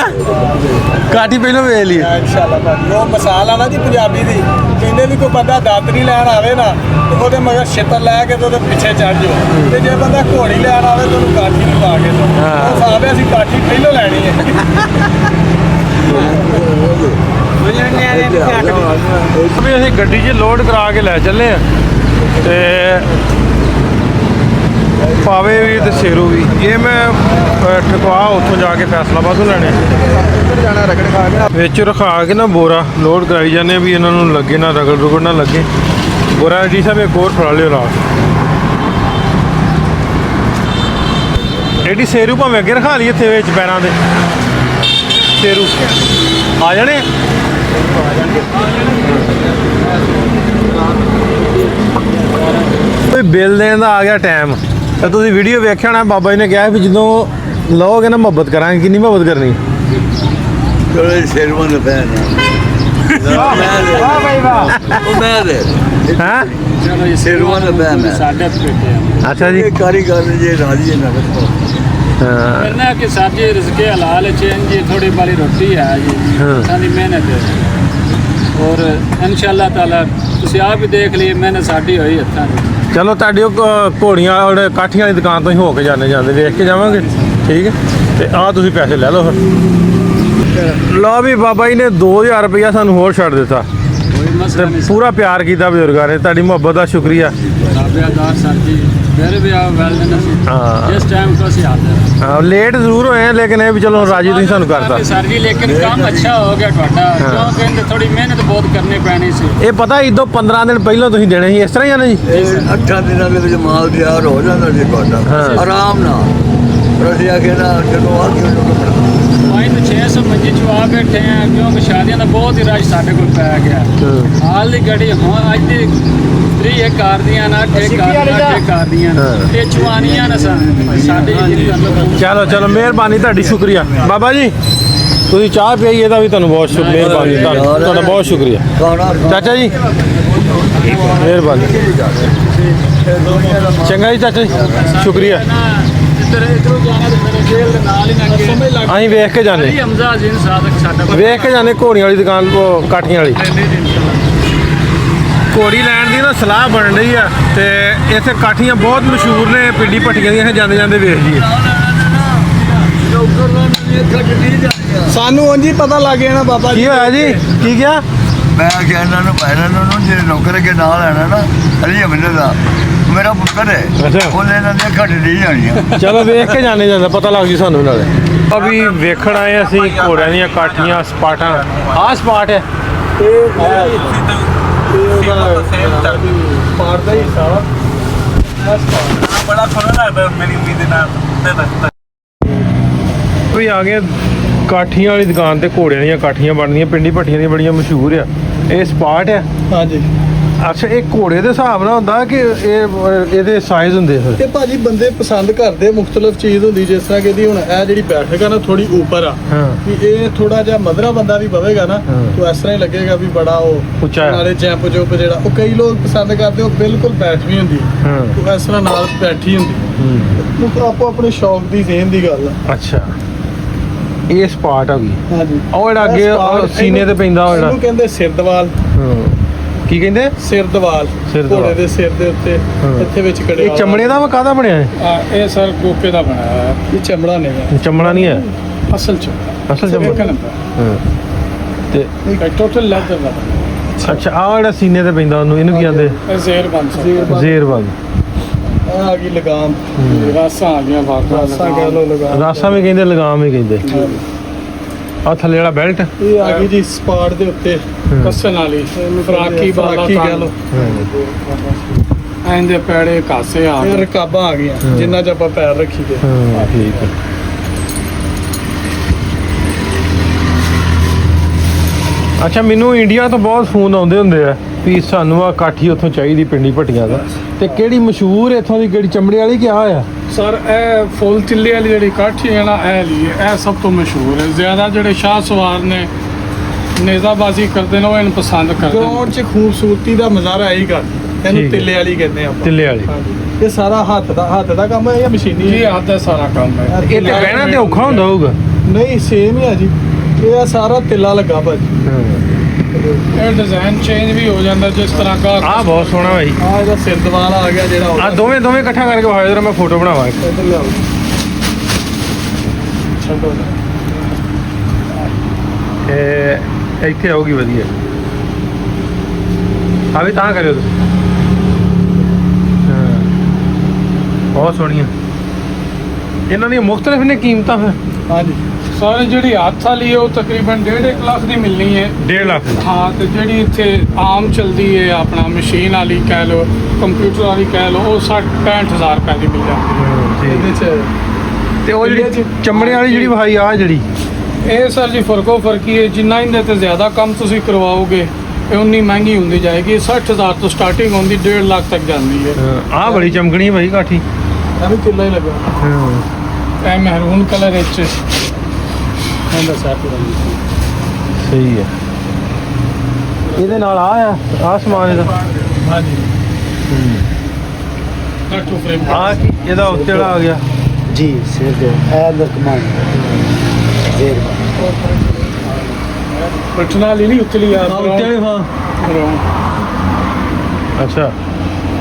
ਕਾਠੀ ਪਹਿਲਾਂ ਵੇਖ ਲਈ। ਇਨਸ਼ਾਅੱਲਾ ਭਾਜੀ ਉਹ ਮਿਸਾਲ ਆ ਨਾ ਜੀ ਪੰਜਾਬੀ ਦੀ, ਕਹਿੰਦੇ ਵੀ ਕੋਈ ਬੰਦਾ ਦਾਤਰੀ ਲੈਣ ਆਵੇ ਨਾ ਤੇ ਉਹਦੇ ਮਗਰ ਛਿੱਤਰ ਲੈ ਕੇ ਤੇ ਉਹਦੇ ਪਿੱਛੇ ਚੜ ਜਾਓ, ਤੇ ਜੇ ਬੰਦਾ ਘੋੜੀ ਲੈਣ ਆਵੇ ਤੇ ਉਹਨੂੰ ਕਾਠੀ ਨੂੰ ਪਾ ਕੇ ਦੋ। ਉਹ ਸਾਹਬ ਅਸੀਂ ਕਾਠੀ ਪਹਿਲਾਂ ਲੈਣੀ ਹੈ। ਵੀ ਅਸੀਂ ਗੱਡੀ 'ਚ ਲੋਡ ਕਰਾ ਕੇ ਲੈ ਚੱਲੇ ਆ, ਤੇ ਪਾਵੇ ਵੀ ਤੇ ਸੇਰੂ ਵੀ। ਇਹ ਮੈਂ ਠਕਵਾ ਉੱਥੋਂ ਜਾ ਕੇ ਫੈਸਲਾਬਾਦ ਤੋਂ ਲੈਣੇ ਜਾਣਾ ਰਗੜ ਖਾ ਕੇ ਵਿੱਚ ਰਖਾ ਕੇ ਨਾ ਬੋਰਾ ਲੋਡ ਕਰਾਈ ਜਾਂਦੇ ਵੀ ਇਹਨਾਂ ਨੂੰ ਲੱਗੇ ਨਾ, ਰਗੜ ਰੁਗੜ ਨਾ ਲੱਗੇ। ਬੋਰਾ ਜੀ ਸਾਹਿਬ ਇੱਕ ਹੋਰ ਫੜਾ ਲਿਓ ਰਾਤ। ਐਡੀ ਸੇਰੂ ਭਾਵੇਂ ਅੱਗੇ ਰਖਾ ਲਈ ਇੱਥੇ ਵਿੱਚ ਪੈਰਾਂ ਦੇ ਸੇਰੂ ਆ ਜਾਣੇ। ਕੋਈ ਬਿੱਲ ਦੇਣ ਦਾ ਆ ਗਿਆ ਟਾਈਮ, ਤਾਂ ਤੁਸੀਂ ਵੀਡੀਓ ਵੇਖਿਆ ਹੋਣਾ, ਬਾਬਾ ਜੀ ਨੇ ਕਿਹਾ ਵੀ ਜਦੋਂ ਲਓਗੇ ਨਾ ਮੁਹੱਬਤ ਕਰਾਂਗੇ। ਕਿੰਨੀ ਮੁਹੱਬਤ ਕਰਨੀ? ਚਲੋ ਸ਼ੇਰਵਾਂ ਦਾ ਫੈਨ ਵਾਹ ਭਾਈ ਵਾਹ। ਉਹ ਮੈਂ ਦੇ ਹੈਂ? ਚਲੋ ਇਹ ਸ਼ੇਰਵਾਂ ਦਾ ਫੈਨ ਹੈ। ਸਾਡੇ ਬੇਟੇ ਆ ਅੱਛਾ ਜੀ। ਇਹ ਕਾਰੀਗਰ ਨੇ ਜੇ ਰਾਜੀ ਹੈ ਨਾ ਰੱਖੋ। ਹਾਂ ਕਰਨਾ ਕਿ ਸਾਡੀ ਰਿਜ਼ਕੇ ਹਲਾਲ ਚੇਂਜ ਜੀ, ਥੋੜੀ ਬਾਲੀ ਰੋਟੀ ਹੈ ਜੀ, ਸਾਡੀ ਮਿਹਨਤ ਹੈ। ਔਰ ਇਨਸ਼ਾਅੱਲਾ ਤਾਲਾ ਤੁਸੀਂ ਆਪ ਹੀ ਦੇਖ ਲਈ ਮਿਹਨਤ ਸਾਡੀ ਹੋਈ ਹੱਥਾਂ ਦੀ। ਚਲੋ ਤੁਹਾਡੀ ਉਹ ਘੋੜੀਆਂ ਔਰ ਕਾਠੀਆਂ ਵਾਲੀ ਦੁਕਾਨ ਤੋਂ ਹੀ ਹੋ ਕੇ ਜਾਂਦੇ ਵੇਖ ਕੇ ਜਾਵਾਂਗੇ, ਠੀਕ ਹੈ। ਤੇ ਆਹ ਤੁਸੀਂ ਪੈਸੇ ਲੈ ਲਓ ਫਿਰ। ਲਓ ਵੀ ਬਾਬਾ ਜੀ ਨੇ 2000 ਰੁਪਇਆ ਸਾਨੂੰ ਹੋਰ ਛੱਡ ਦਿੱਤਾ, ਕੋਈ ਮਸਲਾ ਨਹੀਂ। ਪੂਰਾ ਪਿਆਰ ਕੀਤਾ ਬਜ਼ੁਰਗਾਂ ਨੇ। ਤੁਹਾਡੀ ਮੁਹੱਬਤ ਦਾ ਸ਼ੁਕਰੀਆ। ਰਾਬਿਆਦਾਰ ਸਰ ਜੀ ਫਿਰ ਵੀ ਆ ਵੈਲਡਨ ਅਸੀਂ ਹਾਂ। ਜਿਸ ਟਾਈਮ ਤੋਂ ਅਸੀਂ ਆਦੇ ਹਾਂ ਲੇਟ ਜ਼ਰੂਰ ਹੋਏ ਆ, ਲੇਕਿਨ ਇਹ ਵੀ ਚਲੋ ਰਾਜੀ ਤੁਸੀਂ ਸਾਨੂੰ ਕਰਤਾ। ਸਰ ਜੀ ਲੇਕਿਨ ਕੰਮ ਅੱਛਾ ਹੋ ਗਿਆ ਤੁਹਾਡਾ, ਕਿਉਂ ਕਹਿੰਦੇ ਥੋੜੀ ਮਿਹਨਤ ਬਹੁਤ ਕਰਨੀ ਪੈਣੀ ਸੀ। ਇਹ ਪਤਾ ਇਦੋਂ 15 ਦਿਨ ਪਹਿਲਾਂ ਤੁਸੀਂ ਦੇਣੇ ਸੀ, ਇਸ ਤਰ੍ਹਾਂ ਹੀ ਆ ਨਾ ਜੀ? ਇਹ 8 ਦਿਨਾਂ ਦੇ ਵਿੱਚ ਮਾਲ ਤਿਆਰ ਹੋ ਜਾਂਦਾ ਜੀ ਤੁਹਾਡਾ ਆਰਾਮ ਨਾਲ। ਪਰ ਅਸੀਂ ਆਖੇ ਨਾ ਜਦੋਂ ਆ ਕੇ ਉਹਨੂੰ ਕੱਪੜਾ ਅਸੀਂ ਤਾਂ 600 ਮੰਜੀ ਚ ਆ ਬੈਠੇ ਆ, ਕਿਉਂਕਿ ਸ਼ਾਦੀਆਂ ਦਾ ਬਹੁਤ ਹੀ ਰਸ਼ ਸਾਡੇ ਕੋਲ ਪੈ ਗਿਆ। ਹਾਲ ਦੀ ਘੜੀ ਹੁਣ ਅੱਜ ਦੀ 3 ਇੱਕ ਕਾਰ ਦੀਆਂ ਨਾ 8 ਕਾਰ ਦੀਆਂ ਤੇ ਚਵਾਨੀਆਂ ਨਾ ਸਾਡੇ ਚਲੋ ਚਲੋ ਮਿਹਰਬਾਨੀ ਤੁਹਾਡੀ, ਸ਼ੁਕਰੀਆ ਬਾਬਾ ਜੀ। ਤੁਸੀਂ ਚਾਹ ਪਿਆਈ ਇਹਦਾ ਵੀ ਤੁਹਾਨੂੰ ਬਹੁਤ ਮਿਹਰਬਾਨੀ, ਤੁਹਾਡਾ ਬਹੁਤ ਸ਼ੁਕਰੀਆ ਚਾਚਾ ਜੀ, ਮਿਹਰਬਾਨੀ। ਚੰਗਾ ਜੀ ਚਾਚਾ ਜੀ, ਸ਼ੁਕਰੀਆ। ਇਧਰੋਂ ਜਾਣਾ ਤੇ ਮੇਰੇ ਜੇਲ੍ਹ ਦੇ ਨਾਲ ਹੀ ਨਾ ਅੱਗੇ ਅਸੀਂ ਵੇਖ ਕੇ ਜਾਂਦੇ, ਹਮਜ਼ਾ ਜੀ ਸਾਦਕ ਸਾਡਾ ਵੇਖ ਕੇ ਜਾਂਦੇ ਘੋੜੀਆਂ ਵਾਲੀ ਦੁਕਾਨ, ਉਹ ਕਾਠੀਆਂ ਵਾਲੀ। ਘੋੜੀ ਲੈਣ ਦੀ ਨਾ ਸਲਾਹ ਬਣ ਰਹੀ ਆ ਤੇ ਇੱਥੇ ਕਾਠੀਆਂ ਬਹੁਤ ਮਸ਼ਹੂਰ ਨੇ ਪਿੰਡੀ ਭੱਟੀਆਂ ਦੀਆਂ ਜਾਂਦੇ ਜਾਂਦੇ ਵੇਖ ਜੀਏ। ਸਾਨੂੰ ਉਂਝ ਹੀ ਪਤਾ ਲੱਗ ਗਿਆ ਨਾ ਬਾਬਾ ਕੀ ਹੋਇਆ ਜੀ? ਕੀ ਕਿਹਾ? ਮੈਂ ਕਿਹਾ ਇਹਨਾਂ ਨੂੰ ਜਿਹੜੇ ਨੌਕਰ ਕੇ ਨਾਲ ਆਣਾ ਨਾ ਅਲੀ ਅਮਨੇ ਦਾ ਮੇਰਾ ਪੁੱਤਰ ਹੈ ਅੱਛਾ। ਉਹਨੇ ਇਹਨਾਂ ਦੇ ਘੱਟ ਨਹੀਂ ਜਾਣੀਆਂ। ਚਲੋ ਵੇਖ ਕੇ ਜਾਣੇ ਜਾਂਦਾ ਪਤਾ ਲੱਗ ਜੀ ਸਾਨੂੰ ਨਾਲੇ। ਅਭੀ ਵੇਖਣ ਆਏ ਅਸੀਂ ਘੋੜਿਆਂ ਦੀਆਂ ਕਾਠੀਆਂ ਸਪਾਟਾਂ। ਆਹ ਸਪਾਟ ਹੈ ਪਾਰਦਾ ਹੀ ਸਾਰਾ ਬੜਾ ਸੋਹਣਾ ਲੱਗਦਾ ਮੇਰੀ ਉਮੀਦ ਨਾਲ। ਵੀ ਆ ਗਏ ਕਾਠੀਆਂ ਵਾਲੀ ਦੁਕਾਨ ਤੇ ਘੋੜਿਆਂ ਦੀਆਂ ਕਾਠੀਆਂ ਬਣਦੀਆਂ ਪਿੰਡੀ ਭੱਟੀਆਂ ਦੀਆਂ ਬੜੀਆਂ ਮਸ਼ਹੂਰ ਆ। ਇਹ ਸਪਾਟ ਆ। ਹਾਂਜੀ। ਅੱਛਾ ਇਹ ਘੋੜੇ ਦੇ ਹਿਸਾਬ ਨਾਲ ਹੁੰਦਾ ਕਿ ਇਹਦੇ ਸਾਈਜ਼ ਹੁੰਦੇ ਫਿਰ? ਤੇ ਭਾਜੀ ਬੰਦੇ ਪਸੰਦ ਕਰਦੇ ਮੁxtਲਫ ਚੀਜ਼ ਹੁੰਦੀ ਜਿਸ ਤਰ੍ਹਾਂ ਕਿ ਇਹਦੀ ਹੁਣ ਇਹ ਜਿਹੜੀ ਬੈਠਕ ਆ ਨਾ ਥੋੜੀ ਉੱਪਰ ਆ ਹਾਂ ਵੀ ਇਹ ਥੋੜਾ ਜਿਹਾ ਮਧਰਾ ਬੰਦਾ ਵੀ ਬਵੇਗਾ ਨਾ ਤਾਂ ਇਸ ਤਰ੍ਹਾਂ ਹੀ ਲੱਗੇਗਾ ਵੀ ਬੜਾ ਉਹ ਉੱਚਾ ਹੈ। ਨਾਲੇ ਜੈਂਪ ਜੁਪ ਜਿਹੜਾ ਉਹ ਕਈ ਲੋਕ ਪਸੰਦ ਕਰਦੇ ਉਹ ਬਿਲਕੁਲ ਬੈਠ ਵੀ ਹੁੰਦੀ ਹਾਂ ਉਹ ਇਸ ਤਰ੍ਹਾਂ ਨਾਲ ਬੈਠੀ ਹੁੰਦੀ ਉਹ ਆਪੋ ਆਪਣੇ ਸ਼ੌਕ ਦੀ ਜ਼ੇਨ ਦੀ ਗੱਲ ਆ। ਅੱਛਾ ਇਹ ਸਪਾਟ ਆ ਗਈ। ਹਾਂਜੀ ਉਹ ਜਿਹੜਾ ਅੱਗੇ ਉਹ ਸੀਨੇ ਤੇ ਪੈਂਦਾ ਉਹ ਇਹਨੂੰ ਜਿਹੜਾ ਕਹਿੰਦੇ ਸਿਰ ਦਵਾਲ। ਹਾਂ ਕੀ ਕਹਿੰਦੇ? ਸਿਰ ਦਵਾਲ ਸਿਰ ਦਵਾਲ। ਘੋੜੇ ਦੇ ਸਿਰ ਦੇ ਉੱਤੇ ਇੱਥੇ ਵਿੱਚ ਕੜੇ ਇਹ ਚਮੜੇ ਦਾ ਵਾ ਕਾਹਦਾ ਬਣਿਆ ਹੈ? ਇਹ ਸਰ ਕੋਕੇ ਦਾ ਬਣਾਇਆ ਹੈ ਇਹ ਚਮੜਾ ਨਹੀਂ ਹੈ ਚਮੜਾ ਨਹੀਂ ਹੈ ਅਸਲ ਚ ਅਸਲ ਚਮੜਾ। ਹਾਂ ਤੇ ਟੋਟਲ ਲੈਦਰ ਦਾ ਅੱਛਾ ਆਹ ਜਿਹੜਾ ਸੀਨੇ ਤੇ ਪੈਂਦਾ ਉਹਨੂੰ ਇਹਨੂੰ ਕੀ ਕਹਿੰਦੇ? ਇਹ ਜ਼ੇਰ ਬੰਦ ਜ਼ੇਰਬੰਦ। ਆ ਗਈ ਲਗਾਮ ਰਾਸਾਂ ਆ ਗਈਆਂ ਰਾਸਾਂ ਕਹਿ ਲੋ ਲਗਾਮ ਰਾਸਾਂ ਵੀ ਕਹਿੰਦੇ ਲਗਾਮ ਵੀ ਕਹਿੰਦੇ। ਆ ਥੱਲੇ ਵਾਲਾ ਬੈਲਟ ਇਹ ਆ ਗਈ ਜੀ ਸਪਾਟ ਦੇ ਉੱਤੇ ਕੱਸਣ ਵਾਲੀ ਫਰਾਕੀ ਬਾਲਾ ਕਹਿ ਲੋ ਐਂਦੇ ਪੈੜੇ ਕਾਸੇ ਆ ਗਏ ਰਕਾਬਾਂ ਆ ਗਈਆਂ ਜਿੰਨਾ ਚ ਆਪਾਂ ਪੈਰ ਰੱਖੀ ਦੇ। ਹਾਂ ਠੀਕ ਹੈ। ਅੱਛਾ ਮੈਨੂੰ ਇੰਡੀਆ ਤੋਂ ਬਹੁਤ ਫੋਨ ਆਉਂਦੇ ਹੁੰਦੇ ਆ ਵੀ ਸਾਨੂੰ ਆ ਕਾਠੀ ਉੱਥੋਂ ਚਾਹੀਦੀ ਪਿੰਡੀ ਭੱਟੀਆਂ ਦਾ ਤੇ ਕਿਹੜੀ ਮਸ਼ਹੂਰ ਇੱਥੋਂ ਦੀ ਕਿਹੜੀ ਚਮੜੇ ਵਾਲੀ ਕਿ ਆ ਆ? ਸਰ ਇਹ ਫੁੱਲ ਚਿੱਲੇ ਵਾਲੀ ਜਿਹੜੀ ਕਾਠੀ ਹੈ ਨਾ ਇਹ ਲਈ ਇਹ ਸਭ ਤੋਂ ਮਸ਼ਹੂਰ ਹੈ। ਜ਼ਿਆਦਾ ਜਿਹੜੇ ਸ਼ਾਹ ਸਵਾਰ ਨੇ ਨੇਜ਼ਾਬਾਜ਼ੀ ਕਰਦੇ ਨੇ ਉਹ ਇਹਨੂੰ ਪਸੰਦ ਕਰਦੇ ਨੇ। ਗਰਾਊਂਡ 'ਚ ਖੂਬਸੂਰਤੀ ਦਾ ਨਜ਼ਾਰਾ ਆਈ ਕਰ ਇਹਨੂੰ ਠੀਕ ਹੈ। ਤਿੱਲੇ ਵਾਲੀ ਕਹਿੰਦੇ ਆਪਾਂ। ਤਿੱਲੇ ਵਾਲੀ। ਇਹ ਸਾਰਾ ਹੱਥ ਦਾ ਕੰਮ ਹੈ ਜਾਂ ਮਸ਼ੀਨੀ ਜੀ ਹੱਥ ਦਾ ਸਾਰਾ ਕੰਮ ਹੈ। ਇਹ ਤੇ ਬਹਿਣਾ ਤੇ ਔਖਾ ਹੁੰਦਾ ਹੋਊਗਾ। ਨਹੀਂ ਸੇਮ ਹੀ ਆ ਜੀ ਇਹ ਆ ਸਾਰਾ ਤਿੱਲਾ ਲੱਗਾ ਭਾਜੀ। ਇਹ ਡਿਜ਼ਾਈਨ ਚੇਂਜ ਵੀ ਹੋ ਜਾਂਦਾ ਜਿਸ ਤਰ੍ਹਾਂ ਦਾ ਆ ਬਹੁਤ ਸੋਹਣਾ ਭਾਈ। ਆ ਇਹਦਾ ਸਿਰ ਦਵਾਲ ਆ ਗਿਆ ਜਿਹੜਾ ਆ ਦੋਵੇਂ ਇਕੱਠਾ ਕਰਕੇ ਵਿਖਾਓ ਜਰਾ ਮੈਂ ਫੋਟੋ ਬਣਾਵਾਂ। ਇੱਧਰ ਲਿਆਓ ਛੱਡੋ ਇਹ ਇੱਥੇ ਆਊਗੀ ਵਧੀਆ। ਆ ਵੀ ਤਾਂ ਕਰਿਓ ਤੁਸੀਂ। ਹਾਂ ਬਹੁਤ ਸੋਹਣੀਆਂ। ਇਹਨਾਂ ਦੀਆਂ ਮੁxtਲਫ ਨੇ ਕੀਮਤਾਂ ਫਿਰ? ਹਾਂਜੀ ਸਾਰੇ ਜਿਹੜੀ ਹੱਥ ਵਾਲੀ ਹੈ ਉਹ ਤਕਰੀਬਨ 1.5 ਲੱਖ ਦੀ ਮਿਲਣੀ ਹੈ। 1.5 ਲੱਖ। ਹਾਂ ਤੇ ਜਿਹੜੀ ਇੱਥੇ ਆਮ ਚਲਦੀ ਹੈ ਆਪਣਾ ਮਸ਼ੀਨ ਵਾਲੀ ਕਹਿ ਲਓ ਕੰਪਿਊਟਰ ਵਾਲੀ ਕਹਿ ਲਓ ਉਹ 60-65 ਹਜ਼ਾਰ ਰੁਪਏ ਦੀ ਮਿਲ ਜਾਂਦੀ ਹੈ। ਇਹਦੇ 'ਚ ਤੇ ਉਹ ਜਿਹੜੀ ਚਮੜੇ ਵਾਲੀ ਜਿਹੜੀ ਭਾਈ ਆ ਜਿਹੜੀ ਇਹ ਸਰ ਜੀ ਫਰਕੋ ਫਰਕੀ ਹੈ। ਜਿੰਨਾ ਇਹਦੇ ਤੇ ਜ਼ਿਆਦਾ ਕੰਮ ਤੁਸੀਂ ਕਰਵਾਓਗੇ ਇਹ ਉਨੀ ਮਹਿੰਗੀ ਹੁੰਦੀ ਜਾਏਗੀ। 60,000 ਤੋਂ ਸਟਾਰਟਿੰਗ ਹੁੰਦੀ 1.5 ਲੱਖ ਤੱਕ ਜਾਂਦੀ ਹੈ। ਆ ਬੜੀ ਚਮਕਣੀ ਹੈ ਭਾਈ ਕਾਠੀ। ਇਹ ਵੀ ਤਿੱਲਾ ਹੀ ਲੱਗਾ ਇਹ ਮਹਿਰੂਨ ਕਲਰ ਵਿੱਚ ਇਹਦਾ ਸਾਥ ਸਹੀ ਹੈ। ਇਹਦੇ ਨਾਲ ਆ ਸਮਾਨ ਇਹਦਾ। ਹਾਂਜੀ ਟੂ ਫਰੇਮ ਆ ਕੀ ਇਹਦਾ ਉੱਤੇ ਵਾਲਾ ਆ ਗਿਆ? जी सिर दे लकमान जेर ਪਟਨਾ ਵਾਲੀ ਨਹੀਂ ਉਤਲੀ ਯਾਰ ਉੱਤੇ ਹਾਂ ਅੱਛਾ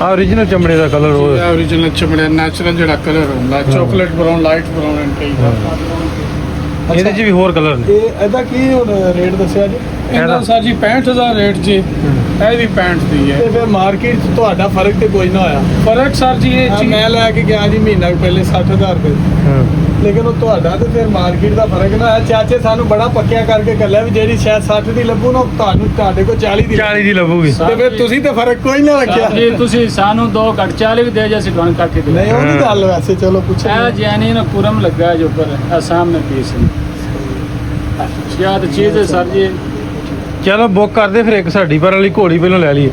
ਆ origignal ਚਮੜੇ ਦਾ ਕਲਰ ਉਹ ਇਹ origignal ਚਮੜਾ ਨੈਚੁਰਲ ਜਿਹੜਾ ਕਲਰ ਹੁੰਦਾ chocolate brown light brown and ਕਈ ਇਹਦੇ 'ਚ ਵੀ ਹੋਰ ਕਲਰ ਨੇ। ਇਹ ਇਹਦਾ ਕੀ ਹੁਣ ਰੇਟ ਦੱਸਿਆ ਜੀ? ਇਹਦਾ ਸਰ ਜੀ 65,000 ਰੇਟ ਜੀ ਇਹ ਵੀ 65 ਦੀ ਹੈ। ਤੇ ਫਿਰ ਮਾਰਕੀਟ 'ਚ ਤੁਹਾਡਾ ਫਰਕ ਤੇ ਕੋਈ ਨਾ ਹੋਇਆ। ਫਰਕ ਸਰ ਜੀ ਇਹ ਚੀਜ਼ ਮੈਂ ਲੈ ਕੇ ਗਿਆ ਜੀ ਮਹੀਨਾ ਕੁ ਪਹਿਲੇ 60,000 ਰੁਪਏ ਹਾਂ ਲੇਕਿਨ ਉਹ ਤੁਹਾਡਾ ਤੇ ਫਿਰ ਮਾਰਕੀਟ ਦਾ ਫਰਕ ਨਾ ਹੋਇਆ। ਚਾਚੇ ਸਾਨੂੰ ਬੜਾ ਪੱਕਿਆ ਕਰਕੇ ਕੱਲਿਆ ਵੀ ਜਿਹੜੀ ਸ਼ਾਇਦ 60 ਦੀ ਲੱਭੂ ਨਾ ਤੁਹਾਨੂੰ ਤੁਹਾਡੇ ਕੋਲ 40 ਦੀ 40 ਦੀ ਲੱਭੂਗੀ। ਤੇ ਫਿਰ ਤੁਸੀਂ ਤੇ ਫਰਕ ਕੋਈ ਨਾ ਰੱਖਿਆ। ਜੀ ਤੁਸੀਂ ਸਾਨੂੰ 2 ਘੱਟ 40 ਵੀ ਦੇ ਜੇ ਅਸੀਂ ਤੁਹਾਨੂੰ ਕੱਟ ਕੇ ਦੇ ਨਹੀਂ ਉਹਦੀ ਗੱਲ ਵੈਸੇ ਚਲੋ ਪੁੱਛੋ ਇਹ ਜੈਨੀ ਨਾ ਕੁਰਮ ਲੱਗਾ ਹੈ ਜੋ ऊपर है सामने पीस है क्या तो चीज है सर जी। ਚਲੋ ਬੁੱਕ ਕਰਦੇ ਫਿਰ ਇੱਕ ਸਾਡੀ ਪਰ ਵਾਲੀ ਘੋੜੀ ਪਹਿਲਾਂ ਲੈ ਲਈਏ।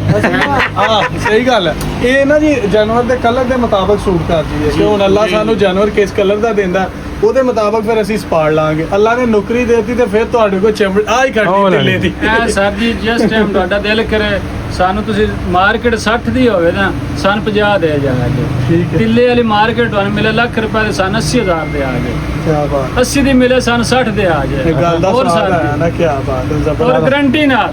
ਹਾਂ ਸਹੀ ਗੱਲ ਹੈ। ਇਹ ਨਾ ਜੀ ਜਾਨਵਰ ਦੇ ਕਲਰ ਦੇ ਮੁਤਾਬਕ ਸੂਟ ਕਰਦੀ ਹੈ ਕਿ ਹੁਣ ਅੱਲਾ ਸਾਨੂੰ ਜਾਨਵਰ ਕਿਸ ਕਲਰ ਦਾ ਦਿੰਦਾ ਉਹਦੇ ਮੁਤਾਬਕ ਫਿਰ ਅਸੀਂ ਸਪਾੜ ਲਾਂਗੇ। ਅੱਲਾ ਨੇ ਨੌਕਰੀ ਦੇਤੀ ਤੇ ਫਿਰ ਤੁਹਾਡੇ ਕੋਲ ਚਮੜ ਆ ਹੀ ਖੜੀ ਤਿੱਲੇ ਦੀ। ਇਹ ਸਰ ਜੀ ਜਿਸ ਟਾਈਮ ਤੁਹਾਡਾ ਦਿਲ ਕਰੇ ਸਾਨੂੰ ਤੁਸੀਂ ਮਾਰਕੀਟ 60 ਦੀ ਹੋਵੇ ਨਾ ਸਾਨੂੰ 50 ਦੇ ਜਾਣਗੇ। ਠੀਕ ਹੈ ਤਿੱਲੇ ਵਾਲੀ ਮਾਰਕੀਟ ਤੁਹਾਨੂੰ ਮਿਲੇ ਲੱਖ ਰੁਪਏ ਦੇ ਸਾਨੂੰ 80,000 ਦੇ ਆ ਗਏ। ਕੀ ਬਾਤ 80 ਦੀ ਮਿਲੇ ਸਾਨੂੰ 60 ਦੇ ਆ ਇਹ ਜਾਏ। ਗੱਲ ਦਾ ਹੋਰ ਸਵਾਦ ਸਰ ਆਇਆ ਨਾ ਕੀ ਬਾਤ ਹੈ ਔਰ ਜ਼ਬਰਦਸਤ। ਗਰੰਟੀ ਨਾਲ